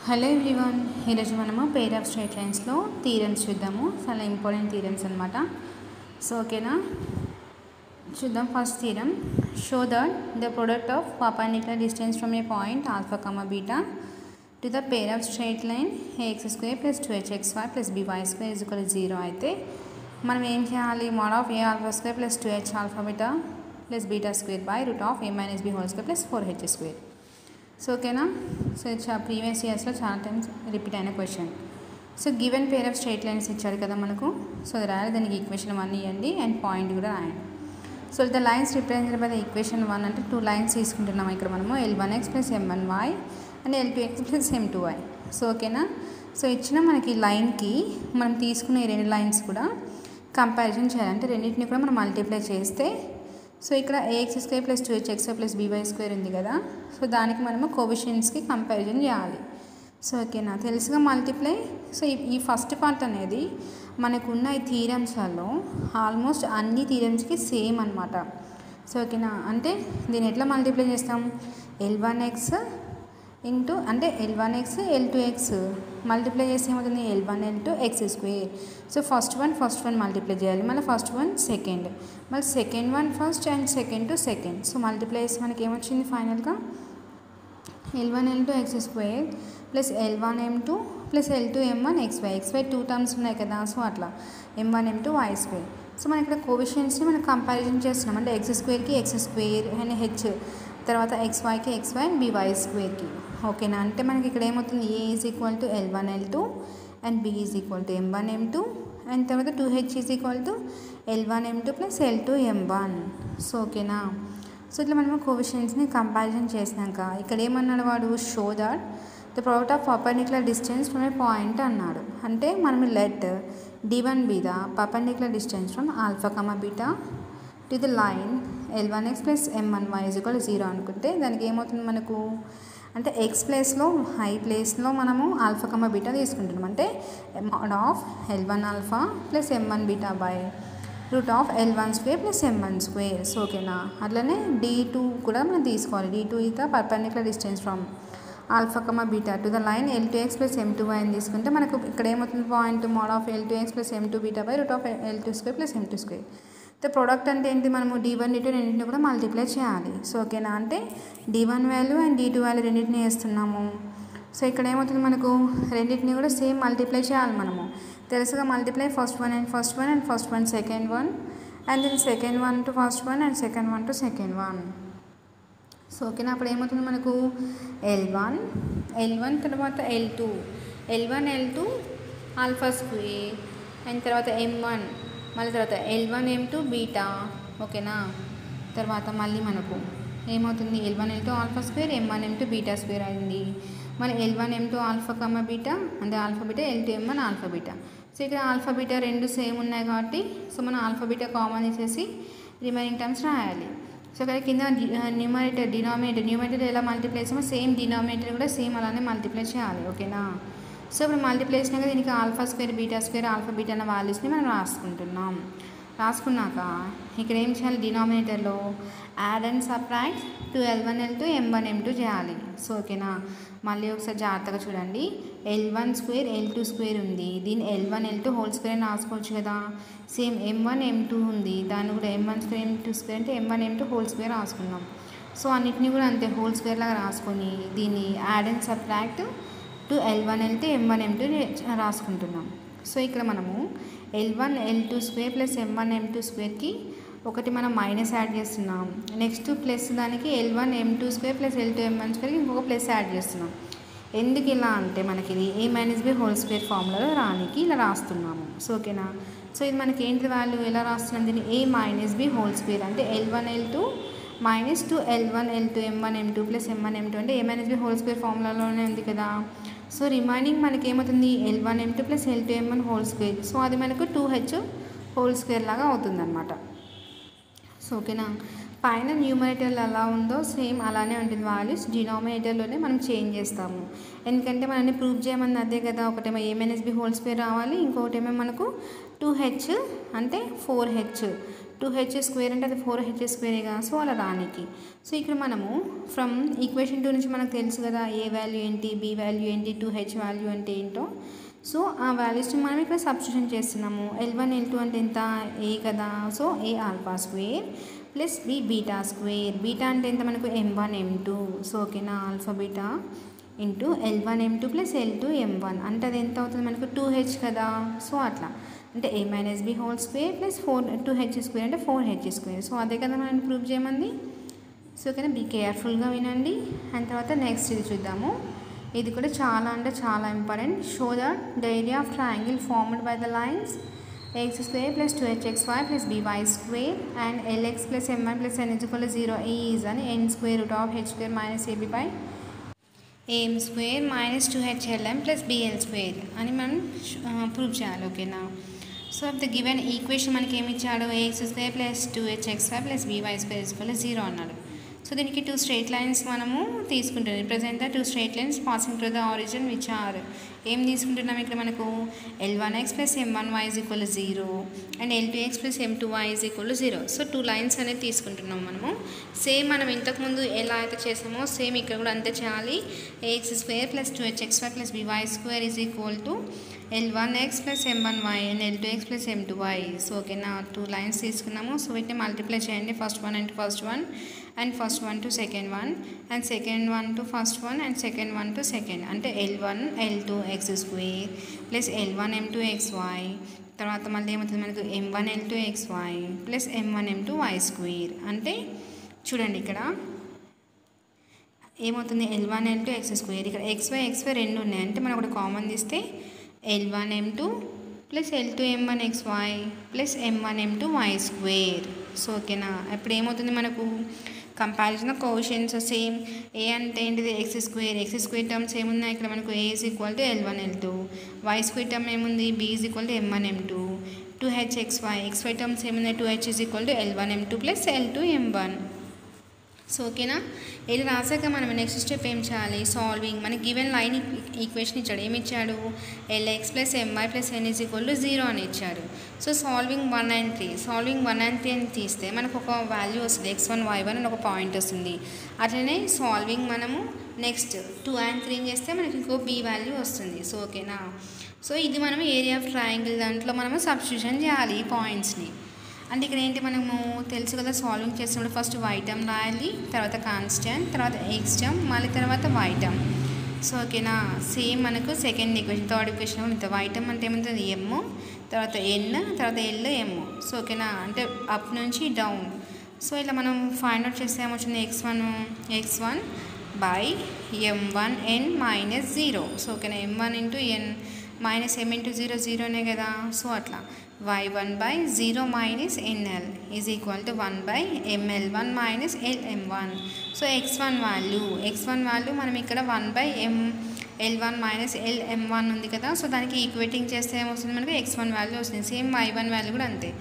Hello everyone, ఈరోజు మనము pair of straight లైన్స్లో థీరమ్స్ చూద్దాము. చాలా ఇంపార్టెంట్ థీరమ్స్ అనమాట. సో ఓకేనా, చూద్దాం. First theorem, show that the product of perpendicular distance from A point alpha comma beta to the pair of straight line ax square plus 2hxy plus by square is equal 0 అయితే మనం ఏం చేయాలి? Mode of A alpha square plus 2h alpha beta plus beta square by root of a minus b whole square plus 4h square. So ఓకేనా, so previous ఇయర్స్లో చాలా times repeat అయిన question. So given pair of straight lines ఇచ్చాడు కదా మనకు. So అది రాయాలి, దానికి ఈక్వేషన్ 1 ఇవ్వండి అండ్ పాయింట్ కూడా రాయండి. So the lines represented by the equation 1 అంటే 2 లైన్స్ తీసుకుంటున్నాం ఇక్కడ మనము, L1x plus M1y and L2x plus M2y. So ఓకేనా, సో ఇచ్చిన మనకి లైన్కి మనం తీసుకునే ఈ రెండు లైన్స్ కూడా కంపారిజన్ చేయాలి. అంటే రెండింటిని కూడా మనం మల్టిప్లై చేస్తే, సో ఇక్కడ ax square plus 2hxy plus by square ఉంది కదా, సో దానికి మనము కోఎఫిషియెంట్స్కి కంపారిజన్ చేయాలి. సో ఓకేనా, తెలుసుగా మల్టిప్లై. సో ఈ ఫస్ట్ పార్ట్ అనేది మనకున్న ఈ థీరమ్స్లలో ఆల్మోస్ట్ అన్ని థీరమ్స్కి సేమ్ అనమాట. సో ఓకేనా, అంటే దీన్ని ఎట్లా మల్టిప్లై చేస్తాం? L1x ఇంటూ అంటే L1x L2x మల్టిప్లై చేస్తే ఏమవుతుంది? L1 L2 x square. So first one multiply చేయాలి, మళ్ళీ ఫస్ట్ వన్ సెకండ్, మళ్ళీ second one first and second to second. So multiply చేస్తే మనకి ఏమొచ్చింది ఫైనల్గా? L1 L2 x square plus L1 M2 plus L2 M1 xy 2 terms ఉన్నాయి కదా, so అట్లా M1 M2 y square. So మనం ఇక్కడ కోఎఫిషియెంట్స్ని మనం కంపారిజన్ చేస్తున్నాం. అంటే x స్క్వేర్కి x square and h, తర్వాత xyకి xy అండ్ by స్క్వేర్కి. ఓకేనా, అంటే మనకి ఇక్కడ ఏమవుతుంది? a is equal to L1 L2 and b is equal to M1 M2 and తర్వాత 2h is equal to L1 M2 plus L2 M1. So ఓకేనా, so ఇట్లా మనము కోఎఫిషియెంట్స్ని కంపారిజన్ చేసినాక ఇక్కడ ఏమన్నాడు వాడు? Show that the product of perpendicular distance from A point అన్నాడు. అంటే మనం let d1 be the perpendicular distance from alpha comma beta to the line L1x plus M1y is equal 0 అనుకుంటే దానికి ఏమవుతుంది మనకు? అంటే ఎక్స్ ప్లేస్లో హై ప్లేస్లో మనము ఆల్ఫా కమా బీటా తీసుకుంటున్నాం. అంటే mode of L1 alpha plus M1 beta by root of L1 square plus M1 square. So ఓకేనా, అట్లనే D2 కూడా మనం తీసుకోవాలి. D2 is the perpendicular distance from alpha comma beta to the line L2x plus M2y అని తీసుకుంటే మనకు ఇక్కడ ఏమవుతుంది point? Mode of L2x plus M2 beta by root of L2 square plus M2 square. The product అంటే ఏంటి? మనము D1 D2 రెండింటిని కూడా మల్టిప్లై చేయాలి. సో ఓకేనా, అంటే D1 value and D2 value రెండింటిని వేస్తున్నాము. సో ఇక్కడ ఏమవుతుంది మనకు? రెండింటిని కూడా సేమ్ మల్టిప్లై చేయాలి మనము. తెలుసుగా multiply first one and first one second one and then second one to first one and second one to second one. So ఓకేనా, అప్పుడు ఏమవుతుంది మనకు? L1 తర్వాత L1 L2 alpha square and తర్వాత M1, మళ్ళీ తర్వాత L1 M2 బీటా. ఓకేనా, తర్వాత మళ్ళీ మనకు ఏమవుతుంది? L1 L2 alpha square M1 M2 beta square అయింది. మళ్ళీ L1 M2 alpha comma beta అంటే alpha beta, L2 M1 alpha beta. So ఇక్కడ ఆల్ఫా బీటా రెండు సేమ్ ఉన్నాయి కాబట్టి సో మనం ఆల్ఫా బీటా కామన్ చేసేసి రిమైనింగ్ టర్మ్స్ రాయాలి. సో ఇక్కడ కింద న్యూమరేటర్ ఎలా మల్టిప్లై చేసామో సేమ్ డినామినేటర్ కూడా సేమ్ అలానే మల్టిప్లై చేయాలి. ఓకేనా, సో ఇప్పుడు మల్టిప్లై చేసినాక దీనికి alpha square beta square alpha beta అన్న వాల్యూస్ని మనం రాసుకుంటున్నాం. రాసుకున్నాక ఇక్కడ ఏం చేయాలి? డినామినేటర్లో add and subtract to L1 L2 M1 M2 చేయాలి. సో ఓకేనా, మళ్ళీ ఒకసారి జాగ్రత్తగా చూడండి. L1 స్క్వేర్ L2 స్క్వేర్ ఉంది, దీన్ని L1 L2 హోల్ స్క్వేర్ అని రాసుకోవచ్చు కదా. సేమ్ M1 M2 ఉంది, దాన్ని కూడా M1 స్క్వేర్ M2 స్క్వేర్ అంటే M1 M2 హోల్ స్క్వేర్ రాసుకున్నాం. సో అన్నిటిని కూడా అంతే హోల్ స్క్వేర్ లాగా రాసుకొని దీన్ని add and subtract to L1 L2 M1 M2 రాసుకుంటున్నాం. సో ఇక్కడ మనము L1 L2 square plus M1 M2 స్క్వేర్కి ఒకటి మనం మైనస్ యాడ్ చేస్తున్నాం. నెక్స్ట్ ప్లస్ దానికి L1 M2 square plus L2 M1 స్క్వేర్కి ఇంకొక ప్లస్ యాడ్ చేస్తున్నాం. ఎందుకు ఇలా అంటే మనకి ఇది a minus b whole square ఫార్ములాలో రానికి ఇలా రాస్తున్నాము. సో ఓకేనా, సో ఇది మనకి ఏంటి వాల్యూ ఎలా రాస్తున్నాం? దీన్ని a minus b whole square అంటే L1 L2 minus 2 L1 L2 M1 M2 plus M1 M2 అంటే a minus b whole square ఫార్ములాలోనే ఉంది కదా. సో రిమైనింగ్ మనకి ఏమవుతుంది? L1 M2 plus L2 M1 whole square. So అది మనకు 2h హోల్ స్క్వేర్ లాగా అవుతుందన్నమాట. సో ఓకేనా, పైన న్యూమరేటర్లో ఎలా ఉందో సేమ్ అలానే ఉంటుంది వాల్యూస్, డినామినేటర్లోనే మనం చేంజ్ చేస్తాము. ఎందుకంటే మనల్ని ప్రూవ్ చేయమని అదే కదా, ఒకటేమో a minus b whole square రావాలి, ఇంకొకటేమో మనకు 2h అంటే 4h 2h స్క్వేర్ అంటే అది 4h స్క్వేరేగా, సో అలా రానికి. సో ఇక్కడ మనము ఫ్రమ్ ఈక్వేషన్ 2 నుంచి మనకు తెలుసు కదా ఏ వాల్యూ ఏంటి, బి వాల్యూ ఏంటి, 2h వాల్యూ అంటే ఏంటో. సో ఆ వాల్యూస్ని మనం ఇక్కడ సబ్స్టిట్యూషన్ చేస్తున్నాము. L1 L2 అంటే ఎంత, ఏ కదా, so a alpha square plus b beta square. Beta అంటే ఎంత మనకు m1 m2, సో ఓకేనా, alpha beta into L1 m2 plus L2 m1 అంటే అది ఎంత అవుతుంది మనకు 2h కదా, సో అట్లా అంటే a minus B whole square plus 2h square అంటే 4h స్క్వేర్. సో అదే కదా మనం ప్రూవ్ చేయమంది. సో ఓకేనా, బీ కేర్ఫుల్గా వినండి. అండ్ తర్వాత నెక్స్ట్ ఇది చూద్దాము. ఇది కూడా చాలా అంటే చాలా important. Show that the area of triangle formed by the lines x square plus 2hxy plus by square and lx plus my plus n is equal to 0 is an n square root of h square minus ab by am square minus 2hlm plus bl square అని మనం prove చేయాలి. ఓకేనా, so of the given equation మనకి ఏమి ఇచ్చాడు, ax square plus 2hxy plus by square is equal to 0 అన్నాడు. So దీనికి 2 straight lines మనము తీసుకుంటుంది. Represent the 2 straight lines passing through the origin which are, ఏం తీసుకుంటున్నాం ఇక్కడ మనకు L1x plus m1y is equal to 0 and L2x plus m2y is equal to 0. So 2 lines అనేది తీసుకుంటున్నాం మనము. సేమ్ మనం ఇంతకుముందు ఎలా అయితే చేసామో సేమ్ ఇక్కడ కూడా అంతే చేయాలి. ax square plus 2hxy plus by square is equal to L1x plus m1y and L2x plus m2y. So ఓకేనా, 2 లైన్స్ తీసుకున్నాము. సో వీటిని మల్టిప్లై చేయండి. First one and first one and first one to second one and second one to first one and second one to second అంటే L1 L2 x square plus L1 m2 xy తర్వాత మళ్ళీ ఏమవుతుంది మనకు m1 L2 xy plus m1 m2 y square. అంటే చూడండి ఇక్కడ ఏమవుతుంది L1 L2 x square, ఇక్కడ xy రెండు ఉన్నాయి అంటే మనం ఒకటి కామన్ తీస్తే L1 m2 plus L2 m1 xy plus m1 m2 y square. So ఓకేనా, ఇప్పుడు ఏమవుతుంది మనకు comparison of coefficients same. A అంటే ఏంటిది ఎక్స్ స్క్వేర్ టర్మ్స్ ఏమున్నాయి ఇక్కడ మనకు a is equal to L1 L2, y square term ఏముంది b is equal to m1 m2, 2hxy terms ఏమున్నాయి 2h is equal to L1 m2 plus L2 m1. So ఓకేనా, ఇది రాసాక మనం నెక్స్ట్ స్టెప్ ఏం చేయాలి, సాల్వింగ్. మనకి గివెన్ లైన్ ఈక్వేషన్ ఇచ్చాడు, ఏమి ఇచ్చాడు lx plus my plus n is equal to 0 అని ఇచ్చాడు. So solving 1 and 3, solving 1 and 3 అని తీస్తే మనకు ఒక వాల్యూ వస్తుంది x1 y1 అని ఒక పాయింట్ వస్తుంది. అట్లనే సాల్వింగ్ మనము నెక్స్ట్ 2 and 3 చేస్తే మనకి ఇంకో b వాల్యూ వస్తుంది. సో ఓకేనా, సో ఇది మనం ఏరియా ఆఫ్ ట్రయాంగిల్ దాంట్లో మనము సబ్స్టిట్యూషన్ చేయాలి ఈ పాయింట్స్ని. అంటే ఇక్కడ ఏంటి మనము తెలుసు కదా, సాల్వింగ్ చేసినప్పుడు ఫస్ట్ y టర్మ్ రాయాలి, తర్వాత కాన్స్టెంట్, తర్వాత x టర్మ్, మళ్ళీ తర్వాత y టర్మ్. సో ఓకేనా, సేమ్ మనకు సెకండ్ ఈక్వేషన్ థర్డ్ ఈక్వేషన్ ఉంటుంది. y టర్మ్ అంటే ఏముంటుంది m, తర్వాత n, తర్వాత l m. సో ఓకేనా, అంటే అప్ నుంచి డౌన్. సో ఇలా మనం ఫైండ్ అవుట్ చేస్తే ఏమొచ్చింది x1 by m1 n minus 0. So ఓకేనా, m1 into n minus m into 0 0నే కదా. సో అట్లా y1 by 0 minus nl is equal to 1 by ml1 minus lm1. So x1 value మనం ఇక్కడ 1 by ml1 minus lm1 ఉంది కదా. So దానికి equating చేస్తే ఏమొస్తుంది మనకి x1 వాల్యూ వస్తుంది. సేమ్ y1 వాల్యూ కూడా అంతే,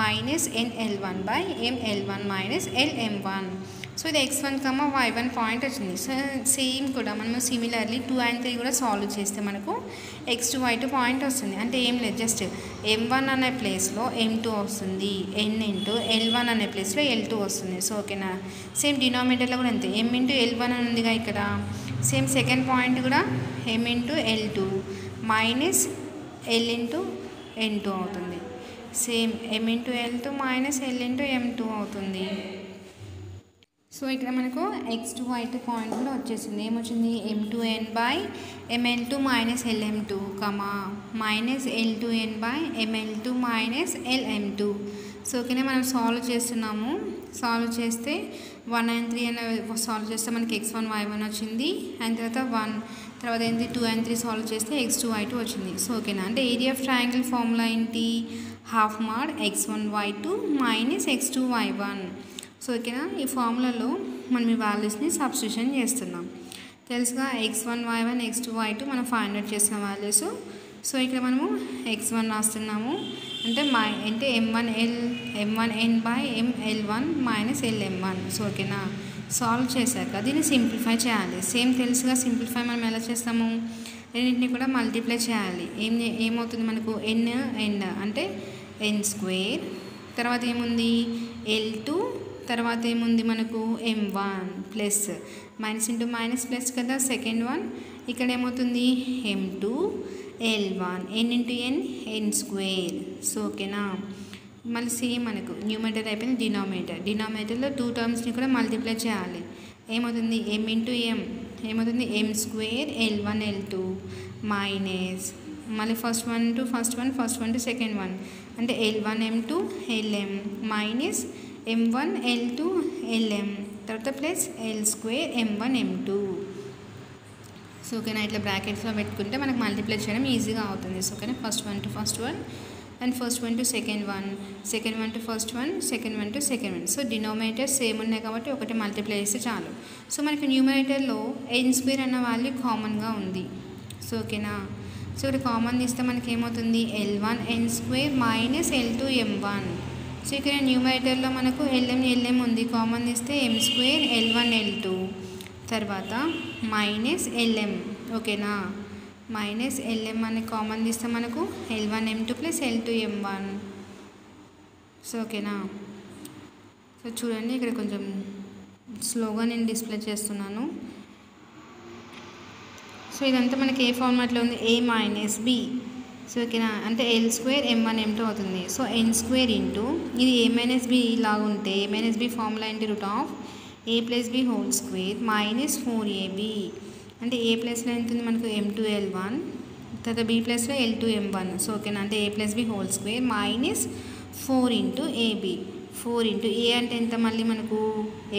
minus nl1 by ml1 minus lm1. So ఇది x1, y1 పాయింట్ వచ్చింది. సో సేమ్ కూడా మనము సిమిలర్లీ 2 and 3 కూడా సాల్వ్ చేస్తే మనకు x2 y2 పాయింట్ వస్తుంది. అంటే ఏం లేదు, జస్ట్ m1 అనే ప్లేస్లో m2 వస్తుంది, n ఇంటూ l1 అనే ప్లేస్లో l2 వస్తుంది. సో ఓకేనా, సేమ్ డినామినేటర్లో కూడా అంతే, m ఇంటూ l1 అని ఉందిగా ఇక్కడ. సేమ్ సెకండ్ పాయింట్ కూడా m into l2 minus l into n2 అవుతుంది. Same m into l2 minus l into m2 అవుతుంది. సో ఇక్కడ మనకు x2 y2 పాయింట్ కూడా వచ్చేసింది. ఏమొచ్చింది m2n by ml2 minus lm2 minus l2n by ml2 minus lm2. So ఓకేనే, మనం solve చేస్తున్నాము. సాల్వ్ చేస్తే 1 and 3 అని సాల్వ్ చేస్తే మనకి x1 y1 వచ్చింది. అండ్ తర్వాత ఏంటి 2 and 3 సాల్వ్ చేస్తే x2 y2 వచ్చింది. సో ఓకేనా, అంటే ఏరియా ఆఫ్ ట్రయాంగిల్ ఫార్ములా ఏంటి, half mod x1 y2 minus x2 y1. So ఓకేనా, ఈ ఫార్ములాలో మనం ఈ వాల్యూస్ని సబ్స్టిట్యూషన్ చేస్తున్నాం. తెలుసుగా x1 y1 x2 y2 మనం ఫైండ్ అవుట్ చేసిన వాల్యూస్. సో ఇక్కడ మనము x1 రాస్తున్నాము అంటే m1n by ml1 minus lm1. So ఓకేనా, సాల్వ్ చేశాక దీన్ని సింప్లిఫై చేయాలి. సేమ్ తెలుసుగా, సింప్లిఫై మనం ఎలా చేస్తాము, రెండింటిని కూడా మల్టిప్లై చేయాలి. ఏమవుతుంది మనకు n అంటే n స్క్వేర్ తర్వాత ఏముంది L2, తర్వాత ఏముంది మనకు M1 plus minus into minus plus కదా సెకండ్ వన్. ఇక్కడ ఏమవుతుంది M2 L1 n into n square. So ఓకేనా. మళ్ళీ సేమ్ మనకు న్యూమరేటర్ అయిపోయింది. డినామినేటర్లో 2 టర్మ్స్ని కూడా మల్టిప్లై చేయాలి. ఏమవుతుంది m ఇంటూ m ఏమవుతుంది m square L1 L2 minus మళ్ళీ first one to second one అంటే L1 M2 LM minus M1 L2 LM తర్వాత plus L square M1 M2. So ఓకేనా. ఇట్లా బ్రాకెట్స్లో పెట్టుకుంటే మనకు మల్టిప్లై చేయడం ఈజీగా అవుతుంది. సో ఓకేనా. First one and first one to second one to first one, second one to second one. So denominator same ఉన్నాయి కాబట్టి ఒకటి మల్టిప్లై చేస్తే చాలు. సో మనకి న్యూమరేటర్లో n స్క్వేర్ అన్న వాల్యూ కామన్గా ఉంది. సో ఓకేనా. సో ఇక్కడ కామన్ తీస్తే మనకి ఏమవుతుంది L1 n square minus L2 M1. So ఇక్కడ న్యూమరేటర్లో మనకు LM ఉంది, కామన్ తీస్తే m స్క్వేర్ L1 L2 తర్వాత మైనస్ LM. ఓకేనా. మైనస్ LM అని కామన్ తీస్తే మనకు L1 M2 plus L2 M1. So ఓకేనా. సో చూడండి ఇక్కడ కొంచెం స్లోగా నేను డిస్ప్లే చేస్తున్నాను. సో ఇదంతా మనకి ఏ ఫార్మాట్లో ఉంది a మైనస్ b. సో ఓకేనా. అంటే L స్క్వేర్ M1 M2 అవుతుంది. సో n స్క్వేర్ ఇంటూ ఇది a మైనస్ b లాగా ఉంటే a మైనస్ b ఫార్ములా ఏంటి route of a plus b whole square minus 4ab. అంటే ఏ ప్లస్లో ఎంత ఉంది మనకు M2 L1 తర్వాత b ప్లస్లో L2 M1. సో ఓకేనా. అంటే a plus b whole square minus 4 into ab. 4 into a అంటే ఎంత మళ్ళీ మనకు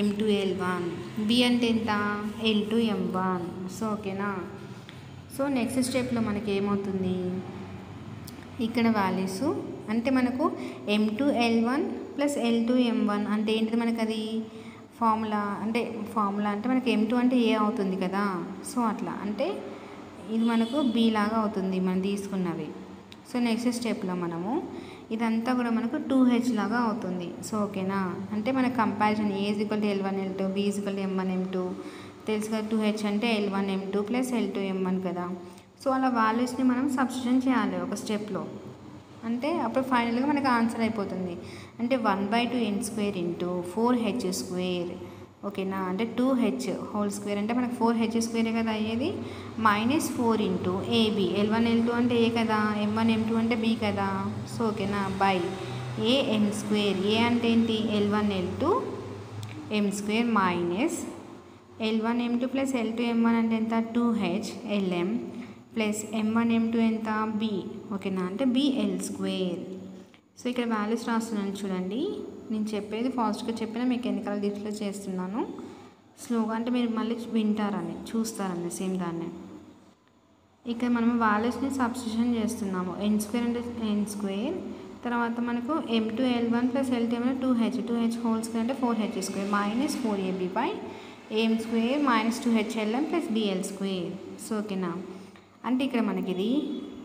M2 L1, b అంటే ఎంత L2 M1. సో ఓకేనా. సో నెక్స్ట్ స్టెప్లో మనకి ఏమవుతుంది ఇక్కడ వాల్యూస్ అంటే మనకు M2 L1 plus L2 M1 అంటే ఏంటిది మనకు అది ఫార్ములా అంటే మనకి M2 అంటే ఏ అవుతుంది కదా. సో అట్లా అంటే ఇది మనకు b లాగా అవుతుంది మనం తీసుకున్నవి. సో నెక్స్ట్ స్టెప్లో మనము ఇదంతా కూడా మనకు 2h లాగా అవుతుంది. సో ఓకేనా. అంటే మన comparison a = L1 L2 b = M1 M2 తెలుసు కదా. 2h అంటే L1 M2 plus L2 M1 కదా. సో అలా వాల్యూస్ని మనం సబ్స్టిట్యూషన్ చేయాలి ఒక స్టెప్లో. అంటే అప్పుడు ఫైనల్గా మనకు ఆన్సర్ అయిపోతుంది. అంటే 1/2 n square into 4h square. ఓకేనా. అంటే 2h హోల్ స్క్వేర్ అంటే మనకు 4h స్క్వేరే కదా అయ్యేది minus 4 into ab. L1 L2 అంటే ఏ కదా, M1 M2 అంటే b కదా. సో ఓకేనా. By a m square. A అంటే ఏంటి L1 L2 m square minus L1 M2 plus L2 M1 అంటే ఎంత 2h LM plus M1 M2 ఎంత b. ఓకేనా. అంటే bl స్క్వేర్. సో ఇక్కడ వాల్యూస్ రాస్తున్నాను చూడండి. నేను చెప్పేది ఫాస్ట్గా చెప్పినా మీకు ఎన్నికల డిస్ప్లే చేస్తున్నాను స్లోగా, అంటే మీరు మళ్ళీ వింటారని చూస్తారని సేమ్ దాన్ని. ఇక్కడ మనం వాల్యూస్ని సబ్స్టిట్యూషన్ చేస్తున్నాము. n స్క్వేర్ అంటే n స్క్వేర్ తర్వాత మనకు M2 L1 plus L2 M1 2h whole square అంటే 4h square minus 4ab by am square minus 2h LM plus bl square. So ఓకేనా. అంటే ఇక్కడ మనకి ఇది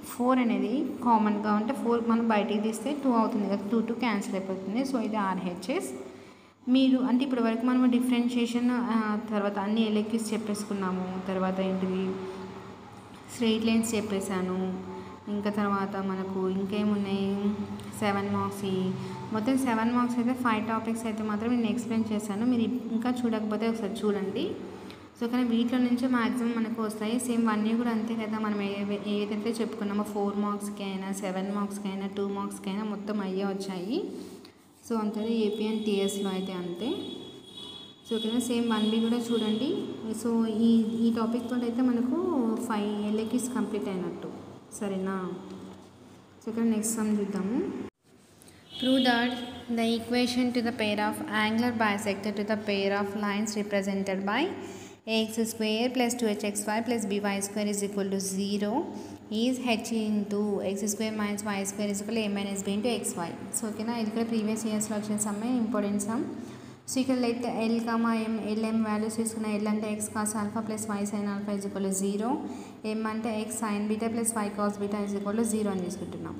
4 అనేది కామన్గా ఉంటే 4 మనం బయటికి తీస్తే 2 అవుతుంది కదా. 2 క్యాన్సిల్ అయిపోతుంది. సో ఇది RHS. మీరు అంటే ఇప్పటి వరకు మనము డిఫరెన్షియేషన్ తర్వాత అన్ని ఎలెక్టివ్స్ చెప్పేసుకున్నాము. తర్వాత ఏంటిది స్ట్రెయిట్ లైన్స్ చెప్పేశాను. ఇంకా తర్వాత మనకు ఇంకేమున్నాయి 7 మార్క్స్. మొత్తం 7 మార్క్స్ అయితే 5 టాపిక్స్ అయితే మాత్రం నేను ఎక్స్ప్లెయిన్ చేశాను. మీరు ఇంకా చూడకపోతే ఒకసారి చూడండి. సో కానీ వీటిలో నుంచి మ్యాక్సిమం మనకు వస్తాయి. సేమ్ 1 ఇయర్ కూడా అంతే కదా. మనం ఏదైతే చెప్పుకున్నామో 4 మార్క్స్కి అయినా 7 మార్క్స్కి అయినా 2 మార్క్స్కి అయినా మొత్తం అయ్యే వచ్చాయి. సో అంతే ఏపీ అండ్ టీఎస్లో అయితే అంతే. సో ఓకేనా. సేమ్ 1B కూడా చూడండి. సో ఈ టాపిక్ తోటి అయితే మనకు 5 LAQs కంప్లీట్ అయినట్టు. సరేనా. సో ఇక్కడ నెక్స్ట్ సమ్ చూద్దాము. Prove that the equation to the pair of angular bisector to the pair of lines represented by ax square plus 2hxy plus by square is equal to 0 is h into x square minus y square is equal to a minus b into xy. So ఓకేనా. ఇది కూడా previous ఇయర్స్లో వచ్చిన సమ్మే important sum. So ఇక్కడ light L, M, LM values తీసుకున్న L అంటే x cos alpha plus y sin alpha is equal to 0. M అంటే x sin beta plus y cos beta is equal to 0 అని తీసుకుంటున్నాం.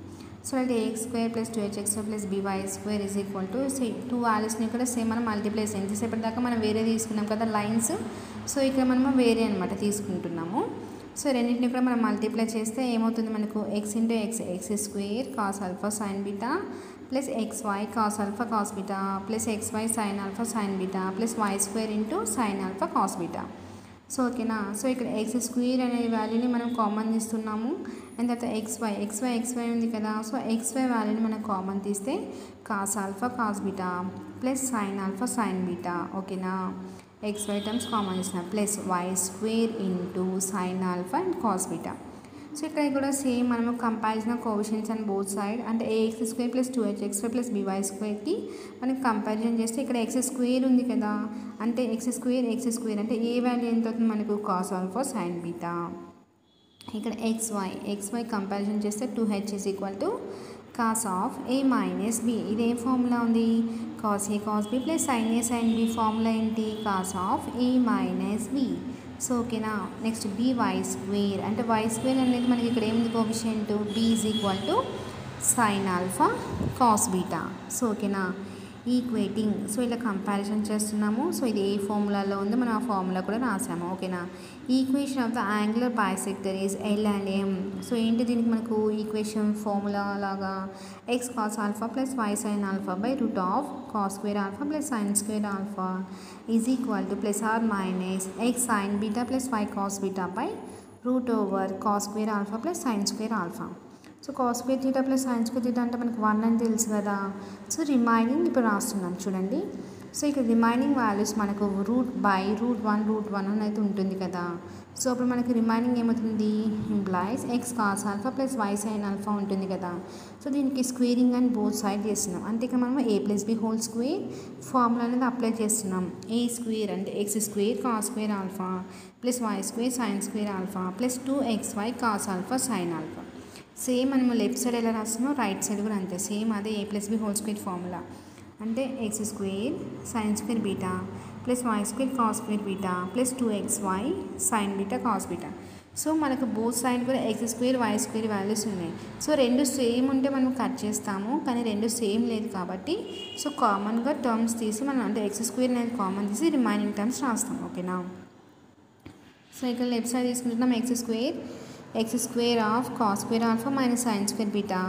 So అయితే ax square plus 2hx plus by square is equal to 2 వాల్యూస్ని కూడా same మనం multiply చేయాలి. ఎంతసేపటి దాకా మనం వేరే తీసుకున్నాం కదా లైన్స్. సో ఇక్కడ మనము వేరే అనమాట తీసుకుంటున్నాము. సో రెండింటిని కూడా మనం మల్టిప్లై చేస్తే ఏమవుతుంది మనకు x into x square cos alpha sine beta plus xy cos alpha cos beta plus xy sin alpha sin beta plus y square into sin alpha cos beta. So ఓకేనా. So ఇక్కడ x square అనే వాల్యూని మనం common తీస్తున్నాము. And తర్వాత x y ఉంది కదా. So x y వాల్యూని మనం కామన్ తీస్తే cos alpha cos beta plus sine alpha sine beta. ఓకేనా. ఎక్స్వై టర్మ్స్ కామన్ తీసినాం plus y square into sine alpha and cos beta. So ఇక్కడ కూడా సేమ్ మనము comparison of coefficients and both side అంటే a x square plus 2hx square plus b y స్క్వేర్కి మనకి comparison చేస్తే ఇక్కడ ఎక్స్ స్క్వేర్ ఉంది కదా. అంటే ఎక్స్ స్క్వేర్ అంటే ఏ వాల్యూ ఎంత అవుతుంది మనకు కాస్ ఆల్ఫా సైన్ బీటా. ఇక్కడ ఎక్స్వై కంపారిజన్ చేస్తే 2h is equal to cos of A minus b. ఇది ఏ ఫార్ములా ఉంది cos a cos b plus sine a sine b. Formula ఏంటి cos of A minus B. So ఓకేనా. Next b square అంటే y square అనేది మనకి ఇక్కడ ఏముంది coefficient b is equal to sine alpha cos beta. So ఓకేనా. Equating so ఇలా comparison చేస్తున్నాము. సో ఇది ఏ ఫార్ములాలో ఉందో మనం ఆ ఫార్ములా కూడా రాసాము. ఓకేనా. Equation of the angular bisector is L and M. So ఏంటి దీనికి మనకు ఈక్వేషన్ ఫార్ములా లాగా x cos alpha plus y sine alpha by root of cos square alpha plus sine square alpha is equal to plus R minus x sine beta plus y cos beta by root over cos square alpha plus sine square alpha. So cos square theta plus sine square theta అంటే మనకు 1 అని తెలుసు కదా. So remaining ఇప్పుడు రాస్తున్నాం చూడండి. So ఇక్కడ remaining values మనకు రూట్ 1 అని అయితే ఉంటుంది కదా. సో అప్పుడు మనకి రిమైనింగ్ ఏమవుతుంది implies X cos alpha plus y sine alpha ఉంటుంది కదా. సో దీనికి స్క్వేరింగ్ అండ్ బోత్ సైడ్ చేస్తున్నాం. అంటే ఇక్కడ మనం a plus B whole square formula అనేది అప్లై చేస్తున్నాం. ఏ స్క్వేర్ అంటే x square cos square alpha plus y square sine square alpha plus 2xy cos alpha sine alpha. Same మనము left side ఎలా రాస్తున్నాం రైట్ సైడ్ కూడా అంతే same అదే a plus B whole square formula. అంటే x square sine square beta plus y square cos square beta plus 2xy sine beta cos beta. So మనకు both side కూడా x square y square values ఉన్నాయి. So రెండు same ఉంటే మనం cut చేస్తాము. కానీ రెండు సేమ్ లేదు కాబట్టి సో కామన్గా టర్మ్స్ తీసి మనం అంటే ఎక్స్ స్క్వేర్ అనేది కామన్ తీసి రిమైనింగ్ టర్మ్స్ రాస్తాం. ఓకేనా. సో ఇక్కడ లెఫ్ట్ సైడ్ తీసుకుంటున్నాం x square of cos square alpha minus sine square beta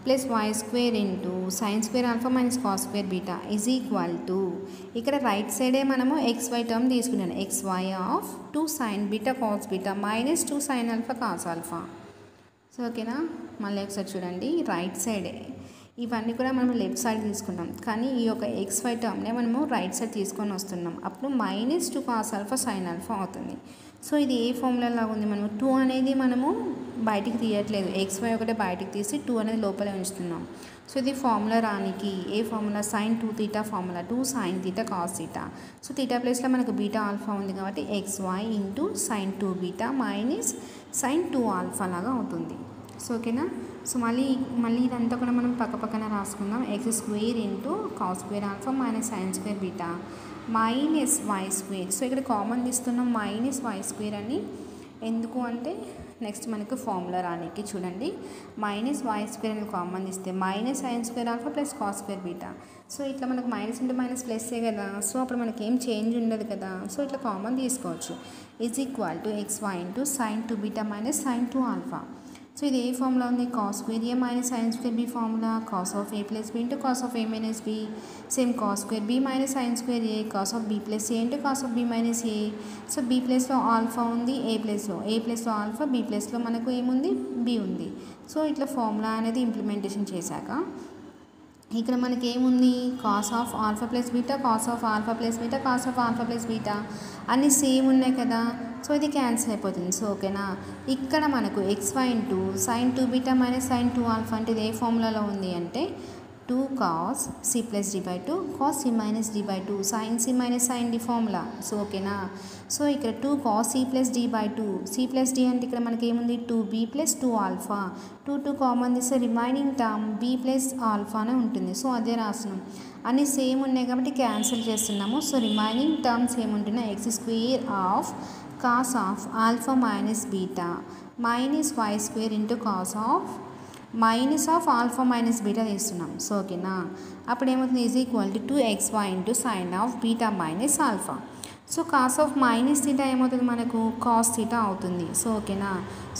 plus y square into sine square alpha minus cos square beta is equal to ఇక్కడ right సైడే మనము xy term తీసుకున్నాను xy of 2 sine beta cos beta minus 2 sine alpha cos alpha. So ఓకేనా. మళ్ళీ ఒకసారి చూడండి right సైడే ఇవన్నీ కూడా మనం లెఫ్ట్ సైడ్ తీసుకున్నాం. కానీ ఈ యొక్క xy టర్మ్నే మనము రైట్ సైడ్ తీసుకొని వస్తున్నాం. అప్పుడు minus 2 cos alpha sine alpha అవుతుంది. సో ఇది ఏ ఫార్ములా లాగా ఉంది మనము 2 అనేది మనము బయటికి తీయట్లేదు. xy ఒకటే బయటికి తీసి 2 అనేది లోపలే ఉంచుతున్నాం. సో ఇది ఫార్ములా రానికి ఏ formula sine 2 theta formula 2 sine theta cos theta. So theta ప్లేస్లో మనకు బీటా ఆల్ఫా ఉంది కాబట్టి xy into sine 2 beta minus sine 2 alpha లాగా అవుతుంది. సో ఓకేనా. సో మళ్ళీ ఇదంతా కూడా మనం పక్కన రాసుకుందాం. X square into cos square alpha minus sine square beta minus y square. So ఇక్కడ కామన్ తీస్తున్నాం మైనస్ వై స్క్వేర్ అని. ఎందుకు అంటే నెక్స్ట్ మనకు ఫార్ములా రానికి చూడండి మైనస్ వై స్క్వేర్ అని కామన్ తీస్తే minus sine square alpha plus cos square beta. So ఇట్లా మనకు మైనస్ ఇంటూ మైనస్ ప్లస్సే కదా. సో అప్పుడు మనకి ఏం చేంజ్ ఉండదు కదా. సో ఇట్లా కామన్ తీసుకోవచ్చు. Is equal to xy into sine 2 beta minus sine 2 alpha. So ఇది ఏ ఫార్ములా ఉంది cos square A minus sine square B formula cos of A plus B into cos of A minus B. Same cos square B minus sine square A cos of B plus A into cos of B minus A. So B ప్లస్లో alpha ఉంది A ప్లస్లో alpha B ప్లస్లో మనకు ఏముంది B ఉంది. So ఇట్లా formula అనేది implementation చేశాక ఇక్కడ మనకి ఏముంది cos of alpha plus beta cos of alpha plus beta cos of alpha plus beta అన్నీ సేమ్ ఉన్నాయి కదా. సో ఇది క్యాన్సిల్ అయిపోతుంది. సో ఓకేనా. ఇక్కడ మనకు xy into sine 2 beta minus sine 2 alpha అంటే ఇది ఏ ఫార్ములాలో ఉంది అంటే 2 cos c plus d by 2 cos c minus d by 2 sin c minus sin d formula. So ఓకేనా. సో ఇక్కడ 2 cos c plus d by 2 c plus d అంటే ఇక్కడ మనకి ఏముంది 2b plus 2 ఆల్ఫా 2 కామన్ తీస్తే రిమైనింగ్ టర్మ్ b ప్లస్ ఆల్ఫానే ఉంటుంది. So అదే రాస్తున్నాం. అన్నీ సేమ్ ఉన్నాయి కాబట్టి క్యాన్సిల్ చేస్తున్నాము. సో రిమైనింగ్ టర్మ్స్ ఏముంటున్నాయి x square of cos of alpha minus beta minus y square into cos of minus of alpha minus beta తీస్తున్నాం. సో ఓకేనా. అప్పుడు ఏమవుతుంది is equal to 2xy into sine of beta minus alpha. So cos of minus theta ఏమవుతుంది మనకు cos theta అవుతుంది. So ఓకేనా.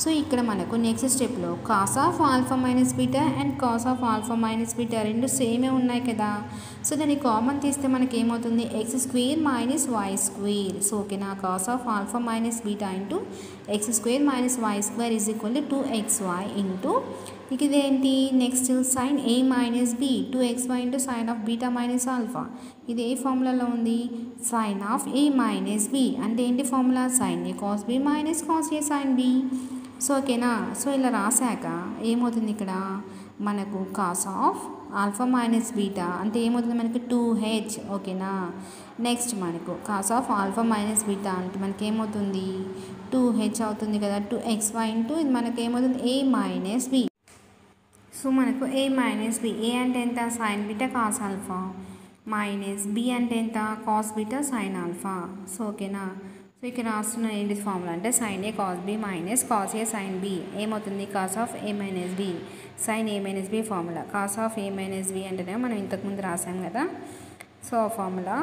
So ఇక్కడ మనకు నెక్స్ట్ స్టెప్లో cos of alpha minus beta and cos of alpha minus beta రెండు సేమే ఉన్నాయి కదా. సో దాన్ని కామన్ తీస్తే మనకి ఏమవుతుంది, x square minus y square. So ఓకేనా, cos of alpha minus beta into x square minus y square is equal to 2xy into ఇక ఇదేంటి next sine a minus b 2xy into sine of beta minus alpha. ఇది ఏ ఫార్ములాలో ఉంది, sine of A minus b అంటే ఏంటి formula, sine a cos b minus cos a sine b. So ఓకేనా, so ఇలా రాశాక ఏమవుతుంది ఇక్కడ మనకు cos of alpha minus beta అంటే ఏమవుతుంది మనకి 2h. ఓకేనా, నెక్స్ట్ మనకు cos of alpha minus beta అంటే మనకి ఏమవుతుంది 2h అవుతుంది కదా, 2xy ఇంటూ ఇది మనకి ఏమవుతుంది a మైనస్ బి. సో మనకు a మైనస్ బి, ఏ అంటే ఎంత sine beta cos alpha minus b అంటే ఎంత cos beta sine alpha. So ఓకేనా, సో ఇక్కడ రాస్తున్న ఏంటి ఫార్ములా అంటే sine a cos b minus cos a sine b ఏమవుతుంది cos of A minus b sine a minus b formula. Cos of A minus b అంటేనే మనం ఇంతకుముందు రాసాం కదా, so formula.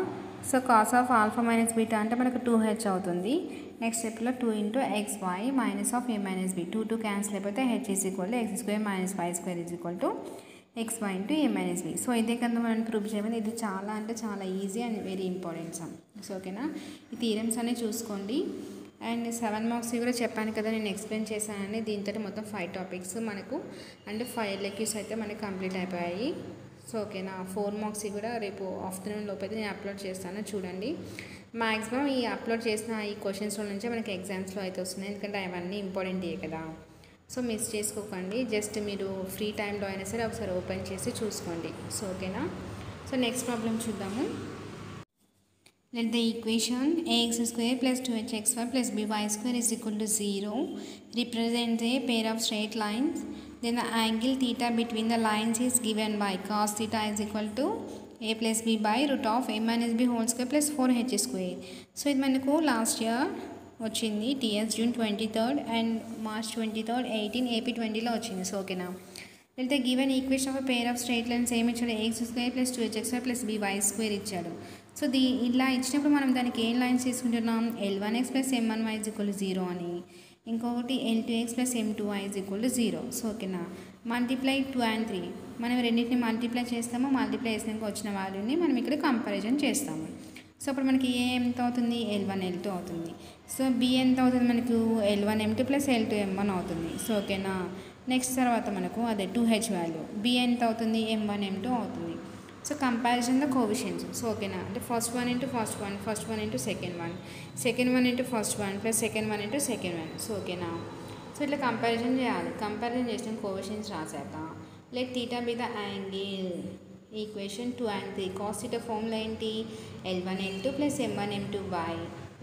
So cos of alpha minus beta అంటే మనకు 2h అవుతుంది. Next స్టెప్లో 2 into xy minus of A minus B 2 cancel అయిపోతే h is equal to x square minus y square is equal to xy into A minus B. So ఇదే కదా మనం proof చేయమని, ఇది చాలా అంటే చాలా easy and very important sum. So ఓకేనా, ఈ థీరమ్స్ అనే చూసుకోండి. అండ్ 7 మార్క్స్ కూడా చెప్పాను కదా నేను ఎక్స్ప్లెయిన్ చేశానని. దీంతో మొత్తం 5 టాపిక్స్ మనకు అంటే 5 లెక్చర్స్ అయితే మనకి కంప్లీట్ అయిపోయాయి. సో ఓకేనా, 4 మార్క్స్ కూడా రేపు ఆఫ్టర్నూన్ లోపు అయితే నేను అప్లోడ్ చేస్తాను, చూడండి. మ్యాక్సిమం ఈ అప్లోడ్ చేసిన ఈ క్వశ్చన్స్లో నుంచే మనకి ఎగ్జామ్స్లో అయితే వస్తున్నాయి, ఎందుకంటే అవన్నీ ఇంపార్టెంటే కదా. సో మిస్ చేసుకోకండి, జస్ట్ మీరు ఫ్రీ టైంలో అయినా సరే ఒకసారి ఓపెన్ చేసి చూసుకోండి. సో ఓకేనా, సో నెక్స్ట్ ప్రాబ్లం చూద్దాము. Let the equation ax square plus 2hxy plus by square is equal to 0 represents a pair of straight lines. Then the angle theta between the lines is given by cos theta is equal to a plus b by root of a minus b whole square plus 4h square. So ఇది మనకు last year వచ్చింది, TS June 23rd and March 23rd 18 AP 20లో వచ్చింది. So ఓకేనా, అయితే given equation of pair of straight lines ఏమి ఇచ్చాడు, X square plus 2hxy plus by square ఇచ్చాడు. So ఇలా ఇచ్చినప్పుడు మనం దానికి ఏం లైన్స్ తీసుకుంటున్నాం, L1x plus M1y is equal to 0 అని, ఇంకొకటి L2x plus M2y is equal to 0. So ఓకేనా, మల్టిప్లై 2 and 3 మనం రెండింటిని మల్టిప్లై చేస్తాము, మల్టిప్లై చేసినాక వచ్చిన వాల్యూని మనం ఇక్కడ కంపారిజన్ చేస్తాము. సో అప్పుడు మనకి ఏ ఎంత అవుతుంది, L1 L2 అవుతుంది. సో బి ఎంత అవుతుంది మనకు, L1 M2 plus L2 M1 అవుతుంది. సో ఓకేనా, నెక్స్ట్ తర్వాత మనకు అదే 2h వాల్యూ, బి ఎంత అవుతుంది M1 M2 అవుతుంది. So comparison the coefficients. So ఓకేనా, అంటే first one into first one into second one into first one plus second one into second one. So ఓకేనా, సో ఇట్లా కంపారిజన్ చేయాలి. కంపారిజన్ చేసిన coefficients రాశాక let theta be the angle equation 2 and 3 cos theta formula ఏంటి, L1 L2 plus M1 M2 by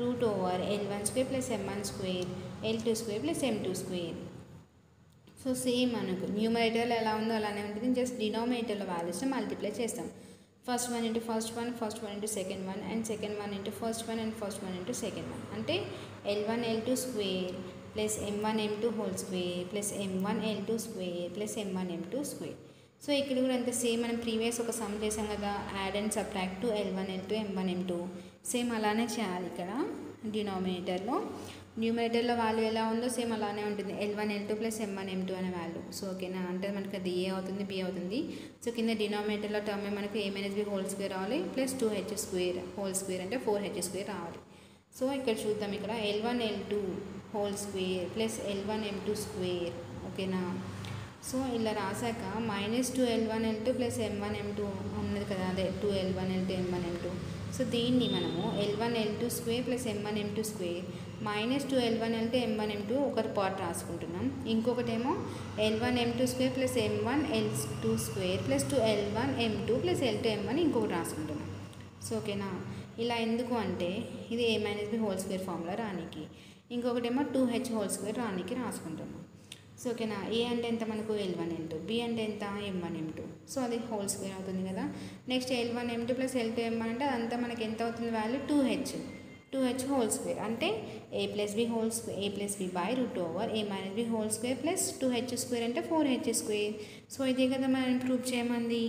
root over L1 square plus M1 square L2 square plus M2 square. So same మనకు న్యూమరేటర్లో ఎలా ఉందో అలానే ఉంటుంది, just డినామినేటర్లో వాల్యూస్ని multiply చేస్తాం. First one into first one into second one and second one into first one and first one into second one అంటే L1 L2 square plus M1 M2 whole square plus M1 L2 square plus M1 M2 square. So ఇక్కడ కూడా అంతే same, మనం previous ఒక some చేసాం కదా, add and subtract to L1 L2 M1 M2, same అలానే చేయాలి ఇక్కడ డినామినేటర్లో. న్యూమరేటర్లో వాల్యూ ఎలా ఉందో సేమ్ అలానే ఉంటుంది, L1 L2 plus M1 M2 అనే వాల్యూ. సో ఓకేనా, అంటే మనకి అది ఏ అవుతుంది బి అవుతుంది. సో కింద డినామినేటర్లో టర్మ్ మనకు a minus B whole square రావాలి plus 2h square whole square అంటే 4h స్క్వేర్ రావాలి. సో ఇక్కడ చూద్దాం, ఇక్కడ L1 L2 whole square plus L1 M2 square. ఓకేనా, సో ఇలా రాశాక minus 2L1 L2 plus M1 M2 ఉన్నది కదా, అదే 2L1 L2 M1 M2. So దీన్ని మనము L1 L2 square plus M1 M2 square minus 2L1 L2 M1 M2 ఒకటి part రాసుకుంటున్నాం, ఇంకొకటేమో L1 M2 square plus M1 L2 square plus 2L1 M2 plus L2 M1 ఇంకొకటి రాసుకుంటున్నాం. So ఓకేనా, ఇలా ఎందుకు అంటే ఇది a minus B whole square formula రానికి, ఇంకొకటేమో 2h హోల్ స్క్వేర్ రానికి రాసుకుంటున్నాం. సో ఓకేనా, ఏ అంటే ఎంత మనకు L1 L2, బి అంటే ఎంత M1 M2. సో అది హోల్ స్క్వేర్ అవుతుంది కదా. Next L1 M2 plus L2 M1 అంటే అదంతా మనకి ఎంత అవుతుంది వాల్యూ 2h హోల్ స్క్వేర్ అంటే a plus B whole square a plus B by root over a minus B whole square plus 2h square అంటే 4h square. So ఇదే కదా మనం ప్రూవ్ చేయమంది.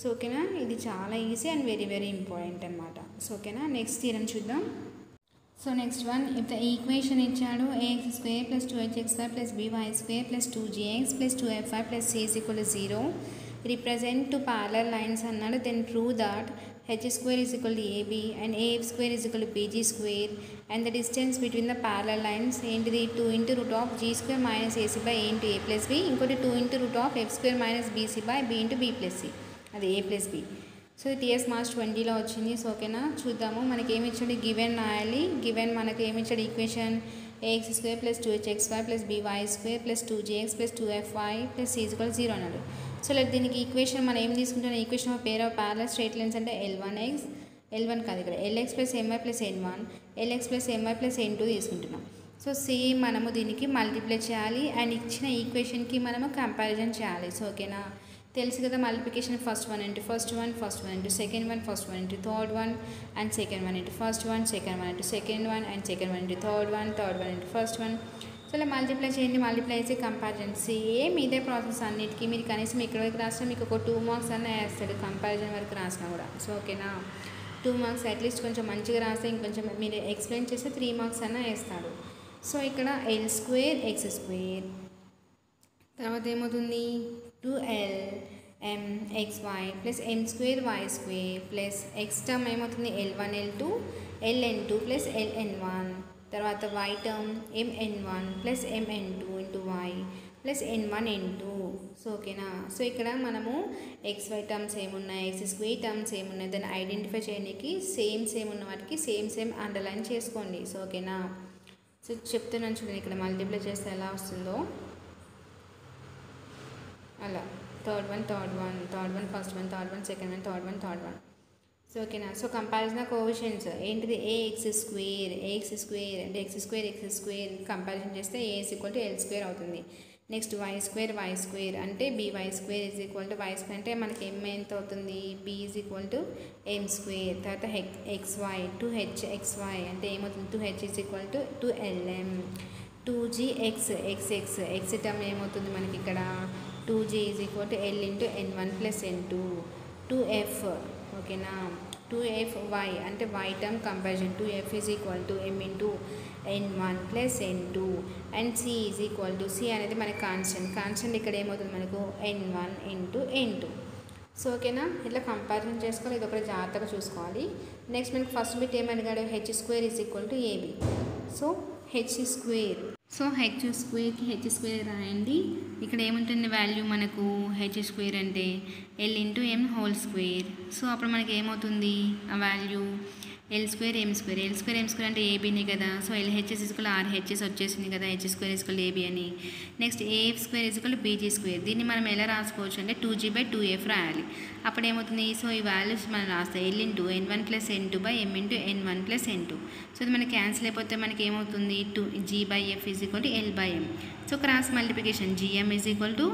సో ఓకేనా, ఇది చాలా easy and very very important అనమాట. సో ఓకేనా, నెక్స్ట్ థీరం చూద్దాం. So next one, if the equation ఇచ్చాడు ax square plus 2hx square plus by square plus 2gx plus 2fy plus c is equal to 0 represent two parallel lines అన్నాడు. then prove that h square is equal to ab and af square is equal to bg square and the distance between the parallel lines ఏంటిది 2 into root of g square minus ac by a into a plus b, ఇంకోటి 2 into root of f square minus bc by b into b plus c, అది a plus b. So TS March 20లో వచ్చింది. So ఓకేనా, చూద్దాము. మనకి ఏమి ఇచ్చాడు, given రాయాలి. గివెన్ మనకి ఏమి ఇచ్చాడు, equation A x square plus 2hx square plus by square plus 2gx plus 2fy plus c equal 0 అన్నాడు. సో లైక్ దీనికి ఈక్వేషన్ మనం ఏం తీసుకుంటాం, equation of pair of parallel straight lines అంటే L1 కాదు, ఇక్కడ lx plus my plus n1 lx plus my plus n2 తీసుకుంటున్నాం. So same మనము దీనికి మల్టిప్లై చేయాలి అండ్ ఇచ్చిన ఈక్వేషన్కి మనము కంపారిజన్ చేయాలి. సో ఓకేనా, తెలుసు కదా multiplication, first one into first one into second one, first one into third one and second one into first one, second one into second one and second one into third one into first one. So ఇలా multiply చేయండి, multiply చేసి comparison. Same ఇదే process అన్నిటికీ. మీరు కనీసం ఇక్కడ వరకు రాసినా మీకు ఒక 2 మార్క్స్ అన్న వేస్తాడు, కంపారిజన్ వరకు రాసినా కూడా. సో ఓకేనా, 2 మార్క్స్ అట్లీస్ట్ కొంచెం మంచిగా రాస్తే ఇంకొంచెం మీరు ఎక్స్ప్లెయిన్ చేస్తే 3 మార్క్స్ అన్న వేస్తాడు. సో ఇక్కడ ఎల్ స్క్వేర్ ఎక్స్ స్క్వేర్, తర్వాత ఏమవుతుంది 2l m xy plus m square y square plus x term ఏమవుతుంది l1 l2 ln2 plus ln1, తర్వాత y term mn1 plus mn2 into y plus n1 n2. So ఓకేనా, so ఇక్కడ మనము xy terms ఏమున్నాయి, x square terms ఏమున్నాయి దాన్ని identify చేయడానికి same ఉన్న వాటికి సేమ్ అండర్లైన్ చేసుకోండి. సో ఓకేనా, సో చెప్తున్నాను చూడండి, ఇక్కడ మల్టిప్లై చేస్తే ఎలా వస్తుందో అలా third one first one, third one second one, third one. So ఓకేనా, సో కంపారిజన్ ఆఫ్ కోఎఫిషియెంట్స్ ఏంటిది, ఏఎక్స్ స్క్వేర్ అంటే ఎక్స్ స్క్వేర్ కంపారిజన్ చేస్తే A is equal to L square అవుతుంది. నెక్స్ట్ వై స్క్వేర్ అంటే B y square is equal to y square అంటే మనకి M ఎంత అవుతుంది, B is equal to M square. తర్వాత ఎక్స్వై 2hxy అంటే ఏమవుతుంది, 2h is equal to 2lm. 2gx x term ఏమవుతుంది మనకి ఇక్కడ 2g is equal to l into n1 plus n2. 2f ఓకేనా, 2fy అంటే y term comparison 2f is equal to m into n1 plus n2 and c is equal to c అనేది మనకి constant ఇక్కడ ఏమవుతుంది మనకు n1 ఇంటూ n2. సో ఓకేనా, ఇట్లా comparison చేసుకోవాలి, ఇది ఒకటి జాగ్రత్తగా చూసుకోవాలి. నెక్స్ట్ మనకి ఫస్ట్ బిట్ ఏమడిగాడు, h square is equal to a b. So h square రాయండి. ఇక్కడ ఏముంటుంది వాల్యూ మనకు హెచ్ స్క్వేర్ అంటే l into m whole square. So అప్పుడు మనకి ఏమవుతుంది ఆ value l square m square అంటే ఏబీని కదా. సో ఎల్హెచ్ఎస్ ఇస్కుల్ ఆర్హెచ్ఎస్ వచ్చేసింది కదా, హెచ్ స్క్వేర్ ఇస్కుల్ ఏబీ అని. Next a f square is equal b g square. దీన్ని మనం ఎలా రాసుకోవచ్చు అంటే 2g/2f రాయాలి. అప్పుడు ఏమవుతుంది, సో ఈ వాల్యూస్ మనం రాస్తాం L into n1 plus n2 by m into n1 plus n2. So ఇది మనకి క్యాన్సిల్ అయిపోతే మనకి ఏమవుతుంది 2g/f is equal to l/m. So cross multiplication gm is equal to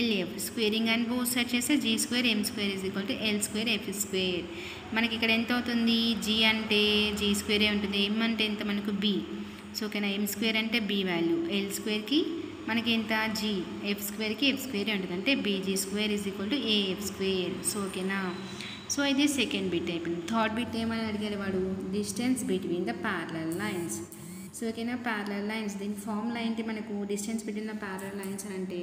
LF squaring and both side చేస్తే g square m square is equal to l square f square. మనకి ఇక్కడ ఎంత అవుతుంది, g అంటే g స్క్వేరే ఉంటుంది, m అంటే ఎంత మనకు b. సో ఓకేనా, m స్క్వేర్ అంటే b వాల్యూ, l స్క్వేర్కి మనకి ఎంత g, f స్క్వేర్కి f స్క్వేరే ఉంటుంది అంటే bg square is equal to af square. So ఓకేనా, సో ఇది సెకండ్ బిట్ అయిపోయింది. థర్డ్ బిట్ ఏమని అడిగారు వాడు, distance between the parallel lines. So ఓకేనా, ప్యారలల్ లైన్స్ దీని ఫార్ములా ఏంటి మనకు, distance between the parallel lines అని అంటే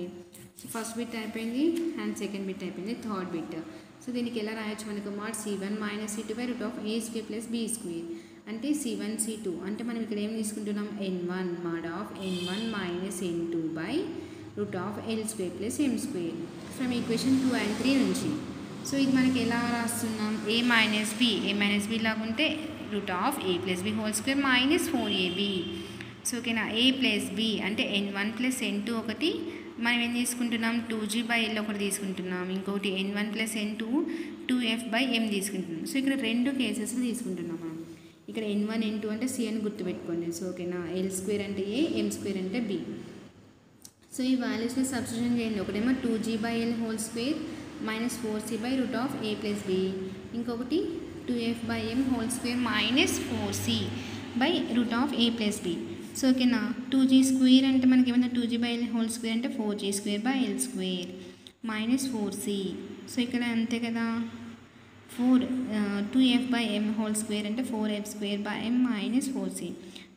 ఫస్ట్ బిట్ అయిపోయింది అండ్ సెకండ్ బిట్ అయిపోయింది, థర్డ్ బిట్. సో దీనికి ఎలా రాయొచ్చు మనకు, mod c1 minus c2 by root of a square plus b square అంటే c1 c2 అంటే మనం ఇక్కడ ఏం తీసుకుంటున్నాం n1 mod of n1 minus n2 by root of l square plus m square from equation 2 and 3 నుంచి. So ఇది మనకి ఎలా రాస్తున్నాం, a మైనస్ b లాగుంటే root of a plus b whole square minus 4ab. So ఓకేనా, a plus b అంటే n1 plus n2 ఒకటి, మనం ఏం తీసుకుంటున్నాం 2g/l ఒకటి తీసుకుంటున్నాం, ఇంకొకటి n1 ప్లస్ n2 2f/m తీసుకుంటున్నాం. సో ఇక్కడ రెండు కేసెస్లో తీసుకుంటున్నాం మనం. ఇక్కడ n1 n2 అంటే c అని గుర్తుపెట్టుకోండి. సో ఓకేనా, l స్క్వేర్ అంటే a, m స్క్వేర్ అంటే b. సో ఈ వాల్యూస్ని సబ్స్టిట్యూషన్ చేయండి. ఒకటేమో 2g/l whole square minus 4c by root of a plus b, ఇంకొకటి 2f/m whole square minus 4c by root of a plus b. So ఓకేనా, 2g square అంటే మనకి ఏమైనా 2g/l హోల్ స్క్వేర్ అంటే 4g square by l square minus 4c. So ఇక్కడ అంతే కదా, 2f by m whole square అంటే 4f square by m minus 4c.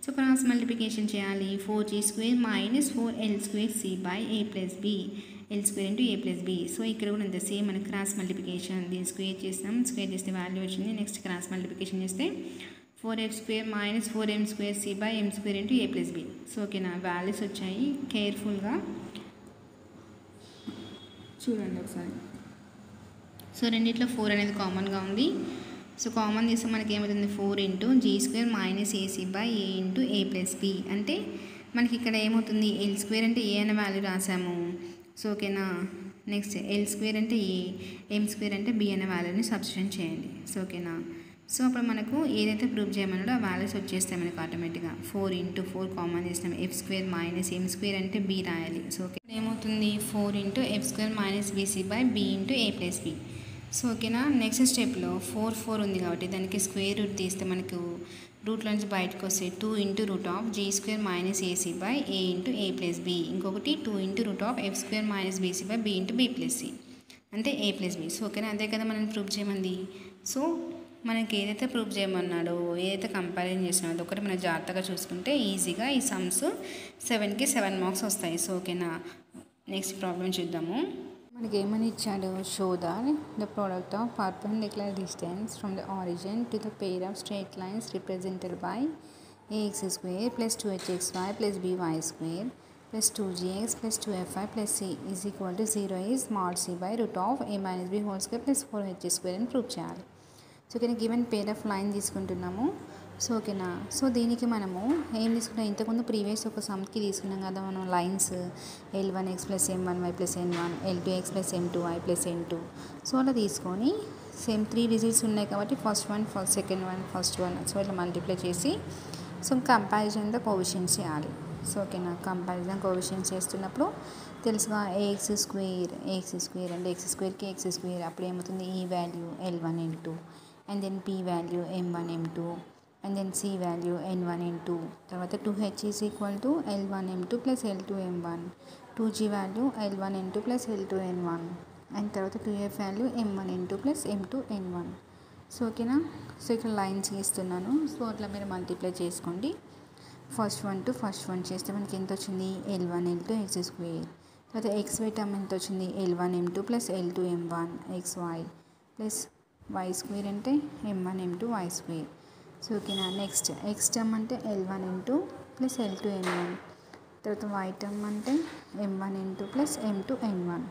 So cross multiplication చేయాలి. 4g square minus 4l square c by a plus b, l square into a plus b. So ఇక్కడ కూడా అంతే same మనకి cross multiplication. దీన్ని square చేస్తాం, square చేస్తే value వచ్చింది. Next cross multiplication చేస్తే 4f square minus 4m square c by m square into a plus b. So ఓకేనా, వాల్యూస్ వచ్చాయి. కేర్ఫుల్గా చూడండి ఒకసారి. సో రెండిట్లో 4 అనేది కామన్గా ఉంది. సో కామన్ చేస్తే మనకి ఏమవుతుంది, 4 into G square minus AC by A into A plus B. అంటే మనకి ఇక్కడ ఏమవుతుంది, ఎల్ స్క్వేర్ అంటే ఏ అనే వాల్యూ రాసాము. సో ఓకేనా, నెక్స్ట్ ఎల్ స్క్వేర్ అంటే ఏ, ఎం స్క్వేర్ అంటే బి అనే వాల్యూని సబ్స్టిట్యూట్ చేయండి. సో ఓకేనా, సో అప్పుడు మనకు ఏదైతే ప్రూవ్ చేయమన్నాడో ఆ వాల్యూస్ వచ్చేస్తాయి మనకు ఆటోమేటిక్గా. 4 ఇంటూ 4 కామన్ చేస్తాం, F square minus M square అంటే బి రాయాలి. సో ఓకే, ఏమవుతుంది 4 into F square minus BC by B into A plus B. So ఓకేనా, నెక్స్ట్ స్టెప్లో 4 ఉంది కాబట్టి దానికి స్క్వేర్ రూట్ తీస్తే మనకు రూట్లో నుంచి బయటకు వస్తే 2 into root of G square minus AC by A into A plus B. ఇంకొకటి 2 into root of F square minus BC by B into B plus C అంటే ఏ ప్లస్ బి. సో ఓకేనా, అదే కదా మనం ప్రూవ్ చేయమంది. So మనకి ఏదైతే prove చేయమన్నాడో, ఏదైతే కంపారిజన్ చేసినాడో ఒకటి మనం జాగ్రత్తగా చూసుకుంటే ఈజీగా ఈ సమ్స్ 7కి 7 మార్క్స్ వస్తాయి. సో ఓకేనా, నెక్స్ట్ ప్రాబ్లం చూద్దాము. మనకి ఏమని ఇచ్చాడు, show that the product of perpendicular distance from the origin to the pair of straight lines represented by ax square plus 2hxy plus by square plus 2gx plus 2fy plus c is equal to 0 is small c by root of a minus b whole square plus 4h square అని prove చేయాలి. So ఓకేనా, given pair of line తీసుకుంటున్నాము. So ఓకేనా, so దీనికి మనము ఏం తీసుకున్నాం, ఇంతకుముందు ప్రీవియస్ ఒక సమ్కి తీసుకున్నాం కదా మనం lines L1x plus M1y plus N1, L2x plus M2y plus N2. So అలా తీసుకొని సేమ్ 3 డిజిట్స్ ఉన్నాయి కాబట్టి first one second one first one, so ఇట్లా మల్టిప్లై చేసి సో కంపారిజన్ ద కోఎఫిషియెంట్స్ చేయాలి. సో ఓకేనా, కంపారిజన్ కోఎఫిషియెంట్స్ చేస్తున్నప్పుడు తెలుసుగా ఏఎక్స్ స్క్వేర్ అంటే ఎక్స్ స్క్వేర్కి ఎక్స్ స్క్వేర్ అప్పుడు ఏమవుతుంది, ఈ value L1 L2 and then P value M1 M2 and then C value N1 N2. తర్వాత 2H is equal to L1 M2 plus L2 M1, 2G value L1 N2 plus L2 N1 and తర్వాత 2F value M1 N2 plus M2 N1. So ఓకేనా, so ఇక్కడ lines ఇస్తున్నాను. So అట్లా మీరు multiply చేసుకోండి. First one చేస్తే మనకి ఎంత వచ్చింది, L1 L2 ఎక్స్ స్క్వేర్. తర్వాత ఎక్స్ వై టర్మ్ ఎంత వచ్చింది, L1 M2 plus L2 M1 XY plus y square అంటే M1 M2 y square. So ఓకేనా, నెక్స్ట్ ఎక్స్ టర్మ్ అంటే L1 N2 plus L2 N1, తర్వాత y టర్మ్ అంటే M1 N2 plus M2 N1.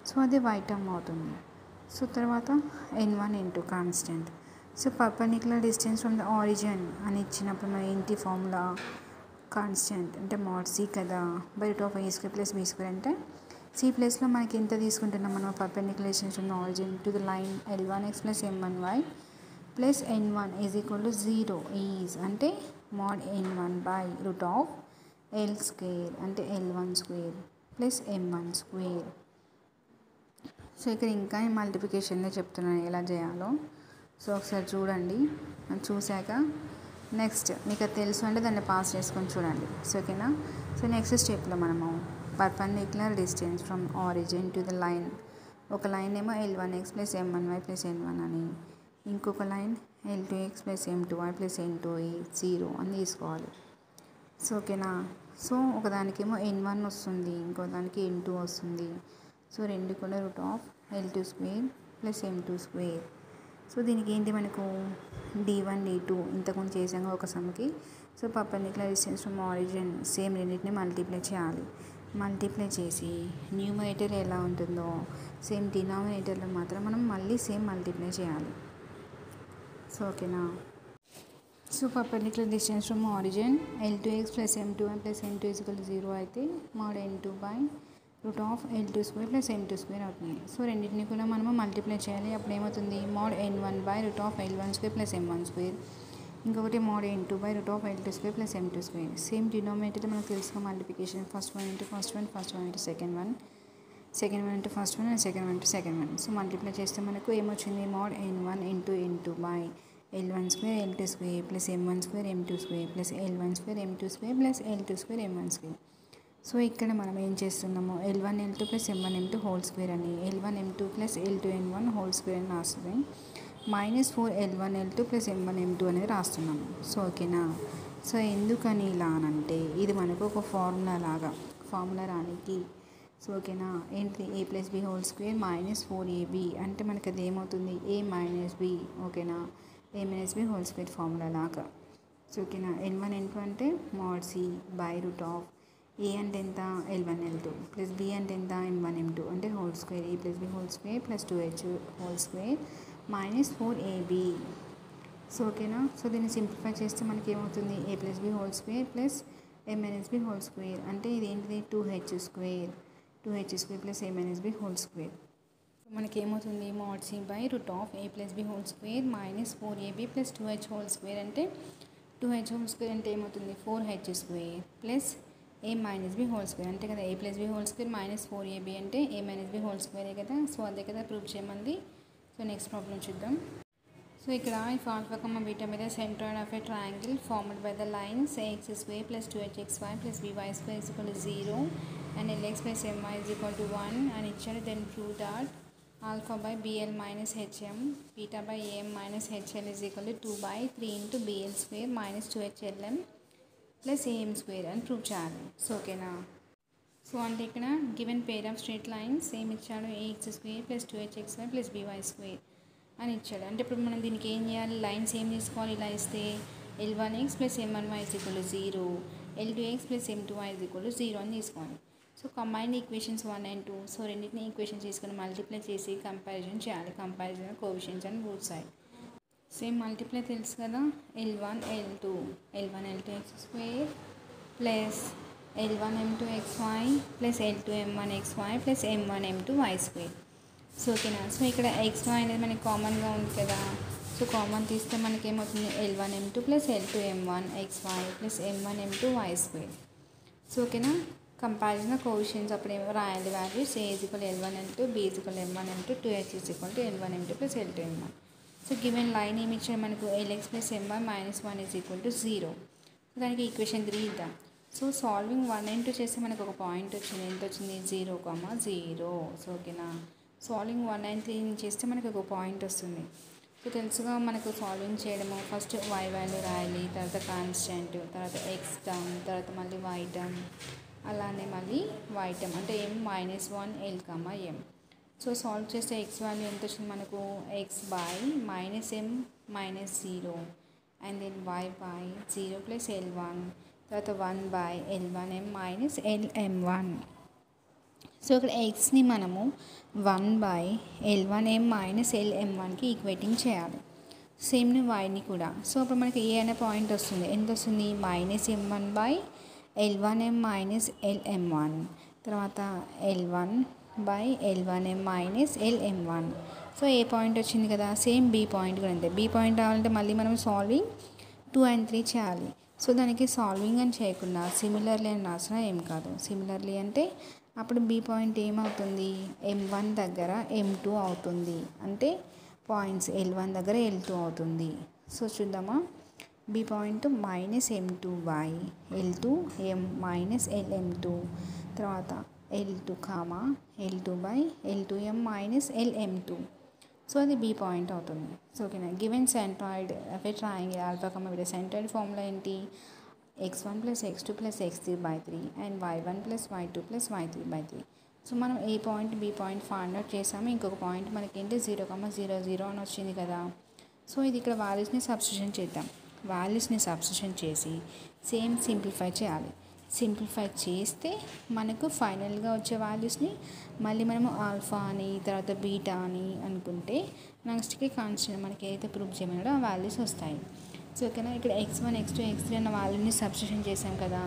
So అది y term అవుతుంది. So తర్వాత N1 N2 constant. So perpendicular distance from the origin అని ఇచ్చినప్పుడు మన ఏంటి ఫార్ములా, కాన్స్టెంట్ అంటే mod c కదా by root of a square plus b square అంటే సి ప్లస్లో మనకి ఎంత తీసుకుంటున్నాం మనం, perpendicular distance from the origin to the line L1x plus M1y plus N1 is equal to 0 is అంటే mod N1 by root of L square అంటే L1 square plus M1 square. So ఇక్కడ ఇంకా మల్టిప్లికేషన్లో చెప్తున్నాను ఎలా చేయాలో. సో ఒకసారి చూడండి, చూశాక నెక్స్ట్ మీకు అది తెలుసు అంటే దాన్ని పాస్ చేసుకొని చూడండి. సో ఓకేనా, సో నెక్స్ట్ స్టెప్లో మనము perpendicular distance from origin to the line, ఒక లైన్ ఏమో L1x plus M1y plus N1 అని, ఇంకొక line L2x plus M2y plus N2 0 అని తీసుకోవాలి. సో ఓకేనా, సో ఒకదానికేమో N1 వస్తుంది, ఇంకో దానికి N2 వస్తుంది. సో రెండు కూడా root of L2 square plus M2 square. So దీనికి ఏంటి మనకు D1 D2 ఇంతకుముందు చేసాము ఒక సమ్కి. So perpendicular distance from origin same రెండింటిని మల్టిప్లై చేయాలి. మల్టిప్లై చేసి న్యూమరేటర్ ఎలా ఉంటుందో సేమ్ డినామినేటర్లో మాత్రం మనం మళ్ళీ సేమ్ మల్టిప్లై చేయాలి. సో ఓకేనా, so perpendicular distance from origin L2x plus M2y plus N2 0 అయితే mod N2 by root of L2 square plus M2 square అవుతుంది. సో రెండింటిని కూడా మనము మల్టిప్లై చేయాలి. అప్పుడు ఏమవుతుంది, mod N1 by root of L1 square plus M1 square, ఇంకొకటి mod N2 by root of L2 square plus M2 square. Same denominator మనకు తెలుసుగా multiplication, first one into second one into first one and second one into second one. So multiply చేస్తే మనకు ఏమొచ్చింది, mod N1 into N2 by L1 square L2 square plus M1 square M2 square plus L1 square M2 square plus L2 square M1 square. So ఇక్కడ మనం ఏం చేస్తున్నాము, L1 L2 plus M1 M2 whole square అని, L1 M2 plus L2 N1 whole square అని రాస్తుంది. -4 L1 L2 + M1 M2 అనేది రాస్తున్నాము. So ఓకేనా. సో ఎందుకని ఇలా అనంటే ఇది మనకు ఒక ఫార్ములా రానికి. సో ఓకేనా. ఏంటి a+b² -4ab అంటే మనకి అది ఏమవుతుంది a - b. ఓకేనా. a - b² ఫార్ములా లాగా. సో ఓకేనా. L1 L2 అంటే mod c / a అంటే ఎంత L1 L2 + b అంటే ఎంత M1 M2 అంటే whole square a+b² + 2h² -4ab. So ఓకేనా. సో దీన్ని సింప్లిఫై చేస్తే మనకి ఏమవుతుంది a+b² + m-b² అంటే ఇది ఏంటిది 2h² + a-b². మనకి ఏమవుతుంది mod c / a+b² -4ab + 2h² అంటే 2h² అంటే ఏమవుతుంది 4h² + a-b² అంటే కదా a+b² -4ab అంటే a-b² కదా. సో అదే కదా ప్రూవ్ చేయమంది. సో నెక్స్ట్ ప్రాబ్లం చూద్దాం. సో ఇక్కడ if alpha, beta మీద centroid of a triangle formed by the lines ax² + 2hxy + by² = 0 and lx + my = 1 అని ఇచ్చాడు. Then prove that alpha by bl minus hm, beta by am minus hl is equal to 2/3 into bl² minus 2hlm plus am² అని prove చేయాలి. So ఓకేనా. So అంటే ఇక్కడ given pair of straight lines ఏమి ఇచ్చాడు ax² + 2hxy + by² అని ఇచ్చాడు. అంటే ఇప్పుడు మనం దీనికి ఏం చేయాలి లైన్స్ ఏం తీసుకోవాలి ఇలా ఇస్తే l1x + m1y = 0 l2x + m2y = 0 అని తీసుకోవాలి. So combined equations 1 and 2. So రెండింటిని ఈక్వేషన్స్ తీసుకొని మల్టిప్లై చేసి కంపారిజన్ చేయాలి. Comparison coefficients and both side. Same multiply తెలుసు కదా l1 l2 x² + l1 m2xy + l2 m1xy + m1 m2y². So ఓకేనా. సో ఇక్కడ xy అనేది మనకి కామన్గా ఉంది కదా. సో కామన్ తీస్తే మనకి ఏమవుతుంది l1 m2 + l2 m1xy + m1 m2y². So ఓకేనా. కంపారిజన్ కోఎఫిషియెంట్స్ అప్పుడు ఏమో రాయాలి values a = l1 l2 b = m1 m2 2h = l1 m2 + l2 m1. So given line ఏమి ఇచ్చాడు మనకు lx + my - 1 = 0. సో దానికి ఈక్వేషన్ 3 ఇద్దాం. సో సాల్వింగ్ 1 and 2 చేస్తే మనకు ఒక పాయింట్ వచ్చింది. ఎంత వచ్చింది 0, 0. సో ఓకేనా. సాల్వింగ్ 1 and 3 చేస్తే మనకు ఒక పాయింట్ వస్తుంది. సో తెలుసుగా మనకు సాల్వింగ్ చేయడము ఫస్ట్ y వాల్యూ రాయాలి, తర్వాత కాన్స్టెంట్, తర్వాత x టర్మ్, తర్వాత మళ్ళీ y టర్మ్, అలానే మళ్ళీ y టర్మ్ అంటే m - 1 l, m. So solve చేస్తే x వాల్యూ ఎంత వచ్చింది మనకు x / -m - 0 and then y / 0 + l1 తర్వాత 1/l1m - lm1. సో ఇక్కడ xని మనము 1/l1m - lm1కి ఈక్వేటింగ్ చేయాలి. సేమ్ని yని కూడా. సో అప్పుడు మనకి ఏ అనే పాయింట్ వస్తుంది. ఎంత వస్తుంది -m1/l1m - lm1 తర్వాత l1/l1m - lm1. సో ఏ పాయింట్ వచ్చింది కదా. సేమ్ b పాయింట్ కూడా అంతే. b పాయింట్ రావాలంటే మళ్ళీ మనం సాల్వింగ్ 2 and 3 చేయాలి. సో దానికి సాల్వింగ్ అని చేయకుండా సిమిలర్లీ అని రాసినా ఏం కాదు. సిమిలర్లీ అంటే అప్పుడు b పాయింట్ ఏమవుతుంది m1 దగ్గర m2 అవుతుంది. అంటే పాయింట్స్ l1 దగ్గర l2 అవుతుంది. సో చూద్దామా. b point -m2/l2 m - lm2 తర్వాత l2, l2/l2m - lm2. సో అది b పాయింట్ అవుతుంది. సో ఓకేనా. Given centroid of a triangle alpha, beta centroid formula ఏంటి x1 + x2 + x3/3 and y1 + y2 + y3/3. So మనం a point b point find out చేసాము. ఇంకొక point మనకి ఏంటి 0, 0, 0 అని వచ్చింది కదా. సో ఇది ఇక్కడ వాల్యూస్ని సబ్స్టిట్యూషన్ చేద్దాం. వాల్యూస్ని సబ్స్టిట్యూషన్ చేసి సేమ్ సింప్లిఫై చేయాలి. సింప్లిఫై చేస్తే మనకు ఫైనల్గా వచ్చే వాల్యూస్ని మళ్ళీ మనము ఆల్ఫా అని తర్వాత బీటా అని అనుకుంటే నెక్స్ట్కి కాన్స్టెంట్ మనకి ఏదైతే ప్రూఫ్ చేయమన్నాడో ఆ వాల్యూస్ వస్తాయి. సో ఓకేనా. ఇక్కడ x1, x2, x3 అన్న వాల్యూని సబ్స్టిట్యూషన్ చేసాం కదా.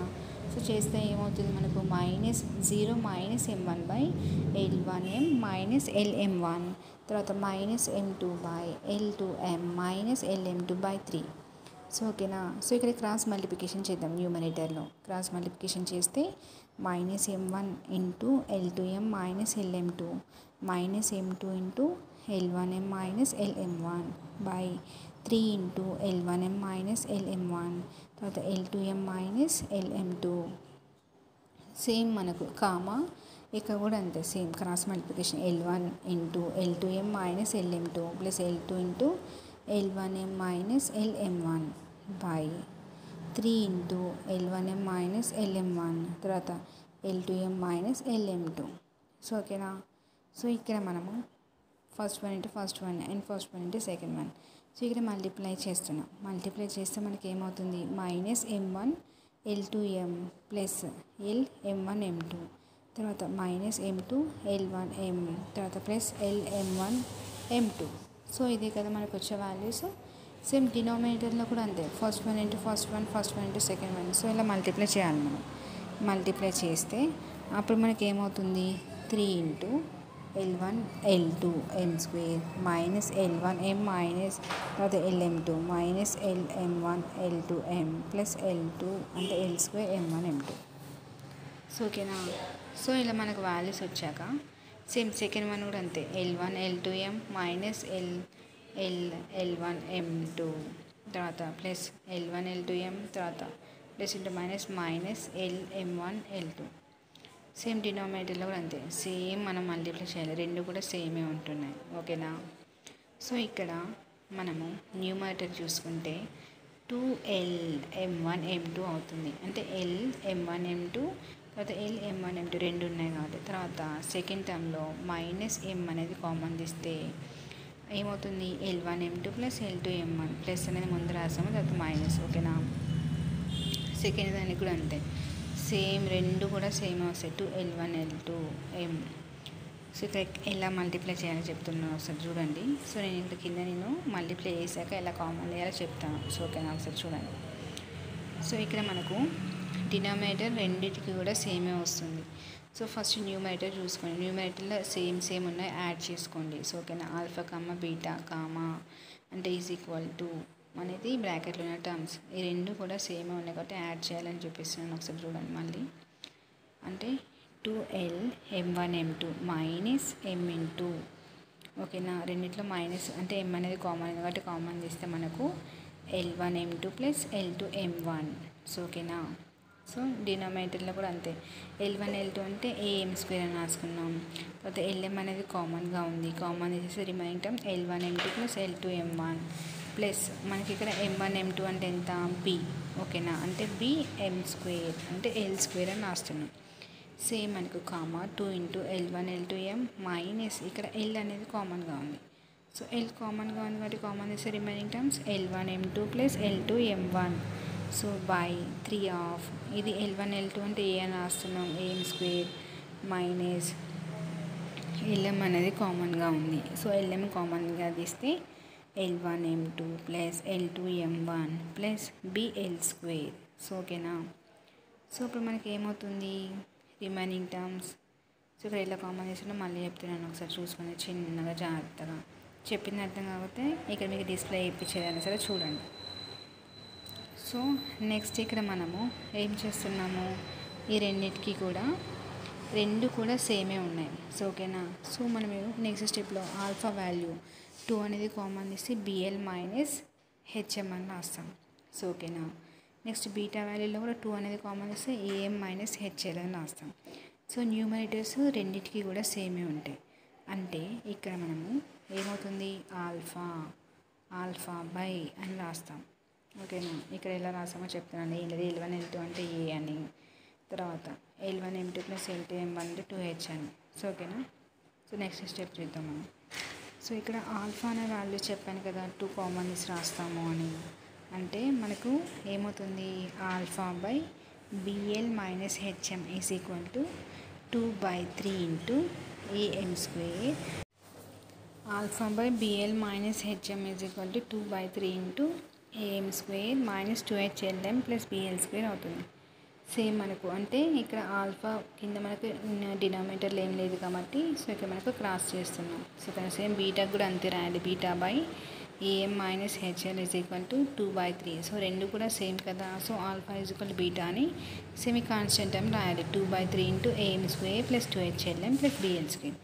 సో చేస్తే ఏమవుతుంది మనకు -0 -m1/l1m - lm1 తర్వాత -m2/l2m - lm2/3. సో ఓకేనా. సో ఇక్కడ క్రాస్ మల్టిప్లికేషన్ చేద్దాం. న్యూమరేటర్లో క్రాస్ మల్టిప్లికేషన్ చేస్తే -m1 × l2m - lm2 -m2 × l1m - lm1 3 × l1m - lm1 తర్వాత l2m - lm2 సేమ్ మనకు కామా ఇక్కడ కూడా అంతే same cross multiplication L1 into L2m minus LM2 plus L2 into L1m minus LM1 by 3 into L1m minus LM1 తర్వాత L2m minus LM2. So ఓకేనా. So ఇక్కడ మనము first one into first one and first one into second one. So ఇక్కడ multiply చేస్తున్నాం. Multiply చేస్తే మనకి ఏమవుతుంది minus M1 L2m plus LM1 M2 తర్వాత మైనస్ M2 L1 M తర్వాత ప్లస్ LM1 M2. సో ఇదే కదా మనకు వచ్చే వాల్యూస్. సేమ్ డినామినేటర్లో కూడా అంతే first one into first one first one into second one. So ఇలా మల్టిప్లై చేయాలి మనం. మల్టిప్లై చేస్తే అప్పుడు మనకి ఏమవుతుంది 3 into L1 L2 M square minus L1 M minus తర్వాత LM2 minus LM1 L2 M plus L2 అంటే L square M1 M2. So ఓకేనా. సో ఇలా మనకు వాల్యూస్ వచ్చాక సేమ్ సెకండ్ వన్ కూడా అంతే L1 L2 M minus L1 M2 తర్వాత plus L1 L2 M తర్వాత plus into minus LM1 L2. Same డినామినేటర్లో కూడా అంతే సేమ్ మనం మల్టిప్లై చేయాలి. రెండు కూడా సేమే ఉంటున్నాయి. ఓకేనా. సో ఇక్కడ మనము న్యూమరేటర్ చూసుకుంటే 2LM1 M2 అవుతుంది. అంటే LM1 M2 తర్వాత LM1 M2 రెండు ఉన్నాయి కాబట్టి తర్వాత సెకండ్ టర్మ్లో మైనస్ M అనేది కామన్ తీస్తే ఏమవుతుంది L1 M2 plus L2 M1 plus అనేది ముందు రాసాము తర్వాత మైనస్. ఓకేనా. సెకండ్ దానికి కూడా అంతే సేమ్ రెండు కూడా సేమ్ వస్తాయి 2L1 L2 M. సో ఇక్కడ ఎలా మల్టిప్లై చేయాలో చెప్తున్నాను ఒకసారి చూడండి. సో నేను ఇంత కింద నేను మల్టిప్లై చేశాక ఎలా కామన్ చేయాలో చెప్తాను. సో ఓకేనా ఒకసారి చూడండి. సో ఇక్కడ మనకు డినామినేటర్ రెండింటికి కూడా సేమే వస్తుంది. సో ఫస్ట్ న్యూమరేటర్ చూసుకోండి. న్యూమరేటర్లో సేమ్ ఉన్నాయి యాడ్ చేసుకోండి. సో ఓకేనా. ఆల్ఫా కామా బీటా కామా అంటే ఈజ్ ఈక్వల్ టు అనేది బ్రాకెట్లో ఉన్న టర్మ్స్ ఈ రెండు కూడా సేమ్ ఉన్నాయి కాబట్టి యాడ్ చేయాలని చూపిస్తున్నాను. ఒకసారి చూడండి మళ్ళీ. అంటే 2LM1 M2 minus M into ఓకేనా రెండిట్లో మైనస్ అంటే M అనేది కామన్ కాబట్టి కామన్ చేస్తే మనకు L1 M2 plus L2 M1. So ఓకేనా. సో డినామినేటర్లో కూడా అంతే L1 L2 అంటే AM స్క్వేర్ అని రాసుకున్నాం. తర్వాత LM అనేది కామన్గా ఉంది. కామన్ చేసేసి remaining term L1 M2 plus L2 M1 plus మనకి ఇక్కడ M1 M2 అంటే ఎంత B. ఓకేనా. అంటే BM స్క్వేర్ అంటే L స్క్వేర్ అని రాస్తున్నాం. సేమ్ మనకు comma 2 into L1 L2 M minus ఇక్కడ L అనేది కామన్గా ఉంది. సో L కామన్గా ఉంది కాబట్టి కామన్ చేసే remaining terms L1 M2 plus L2 M1. So by 3 of ఇది L1 L2 అంటే ఏ అని రాస్తున్నాం AM స్క్వేర్ మైనస్ LM అనేది కామన్గా ఉంది. సో LM కామన్గా తీస్తే L1 M2 plus L2 M1 plus BL square. So ఓకేనా. సో ఇప్పుడు మనకి ఏమవుతుంది రిమైనింగ్ టర్మ్స్. సో ఇక్కడ ఎలా కామన్ చేసినా మళ్ళీ చెప్తున్నాను ఒకసారి చూసుకొని చిన్నగా జాగ్రత్తగా చెప్పింది అర్థం కాకపోతే ఇక్కడ మీకు డిస్ప్లే ఇప్పించేదాన్ని సరే చూడండి. సో నెక్స్ట్ ఇక్కడ మనము ఏం చేస్తున్నాము ఈ రెండింటికి కూడా రెండు కూడా సేమే ఉన్నాయి. సో ఓకేనా. సో మనం నెక్స్ట్ స్టెప్లో ఆల్ఫా వాల్యూ 2 అనేది కామన్ తీసి BL మైనస్ HM అని రాస్తాం. సో ఓకేనా. నెక్స్ట్ బీటా వాల్యూలో కూడా 2 అనేది కామన్ తీస్తే AM మైనస్ HL అని రాస్తాం. సో న్యూమరేటర్స్ రెండింటికి కూడా సేమే ఉంటాయి. అంటే ఇక్కడ మనము ఏమవుతుంది ఆల్ఫా బై అని రాస్తాం. ఓకేనా. ఇక్కడ ఎలా రాస్తామో చెప్తున్నాను. ఏంటది L1 L2 అంటే A అని తర్వాత L1 M2 plus L2 M1 అంటే 2H అని. సో ఓకేనా. సో నెక్స్ట్ స్టెప్ చూద్దాం మనం. సో ఇక్కడ ఆల్ఫా అనే వాల్యూ చెప్పాను కదా 2 కామన్ తీసి రాస్తాము అని. అంటే మనకు ఏమవుతుంది alpha by BL minus HM is equal to 2/3 into AM square. Alpha by BL minus HM is equal to 2/3 into AM square minus 2HLM plus BL square అవుతుంది. సేమ్ మనకు అంటే ఇక్కడ ఆల్ఫా కింద మనకు డినామినేటర్లు ఏం లేదు కాబట్టి సో ఇక్కడ మనకు క్రాస్ చేస్తున్నాం. సో ఇక్కడ సేమ్ బీటాకు కూడా అంతే రాయాలి. Beta by AM minus HL is equal to 2/3. So రెండు కూడా సేమ్ కదా. So alpha is equal to beta అని సెమీ కాన్స్టెంట్ టైం రాయాలి. 2/3 into AM square plus 2HLM plus BL square.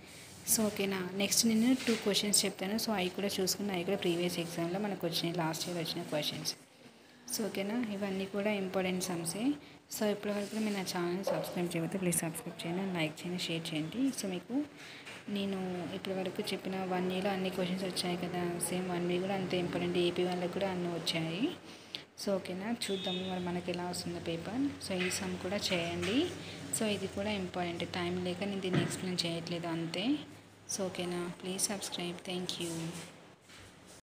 So ఓకేనా. నెక్స్ట్ నేను 2 క్వశ్చన్స్ చెప్తాను. సో అవి కూడా చూసుకుని అవి కూడా ప్రీవియస్ ఎగ్జామ్లో మనకు వచ్చినాయి లాస్ట్ ఇయర్ వచ్చిన క్వశ్చన్స్. సో ఓకేనా, ఇవన్నీ కూడా ఇంపార్టెంట్ సమ్సే. సో ఇప్పటివరకు మీరు నా ఛానల్ని సబ్స్క్రైబ్ చేయకపోతే ప్లీజ్ సబ్స్క్రైబ్ చేయండి, లైక్ చేయండి, షేర్ చేయండి. సో మీకు నేను ఇప్పటివరకు చెప్పిన 1Aలో అన్ని క్వశ్చన్స్ వచ్చాయి కదా, సేమ్ 1B కూడా అంతే ఇంపార్టెంట్. ఏపీ వాళ్ళకి కూడా అన్నీ వచ్చాయి. సో ఓకేనా, చూద్దాము మరి మనకి ఎలా వస్తుందో పేపర్. సో ఈ సమ్ కూడా చేయండి. సో ఇది కూడా ఇంపార్టెంట్. టైం లేక నేను దీన్ని ఎక్స్ప్లెయిన్ చేయట్లేదు అంతే. సో ఓకేనా, ప్లీజ్ సబ్స్క్రైబ్. Thank you.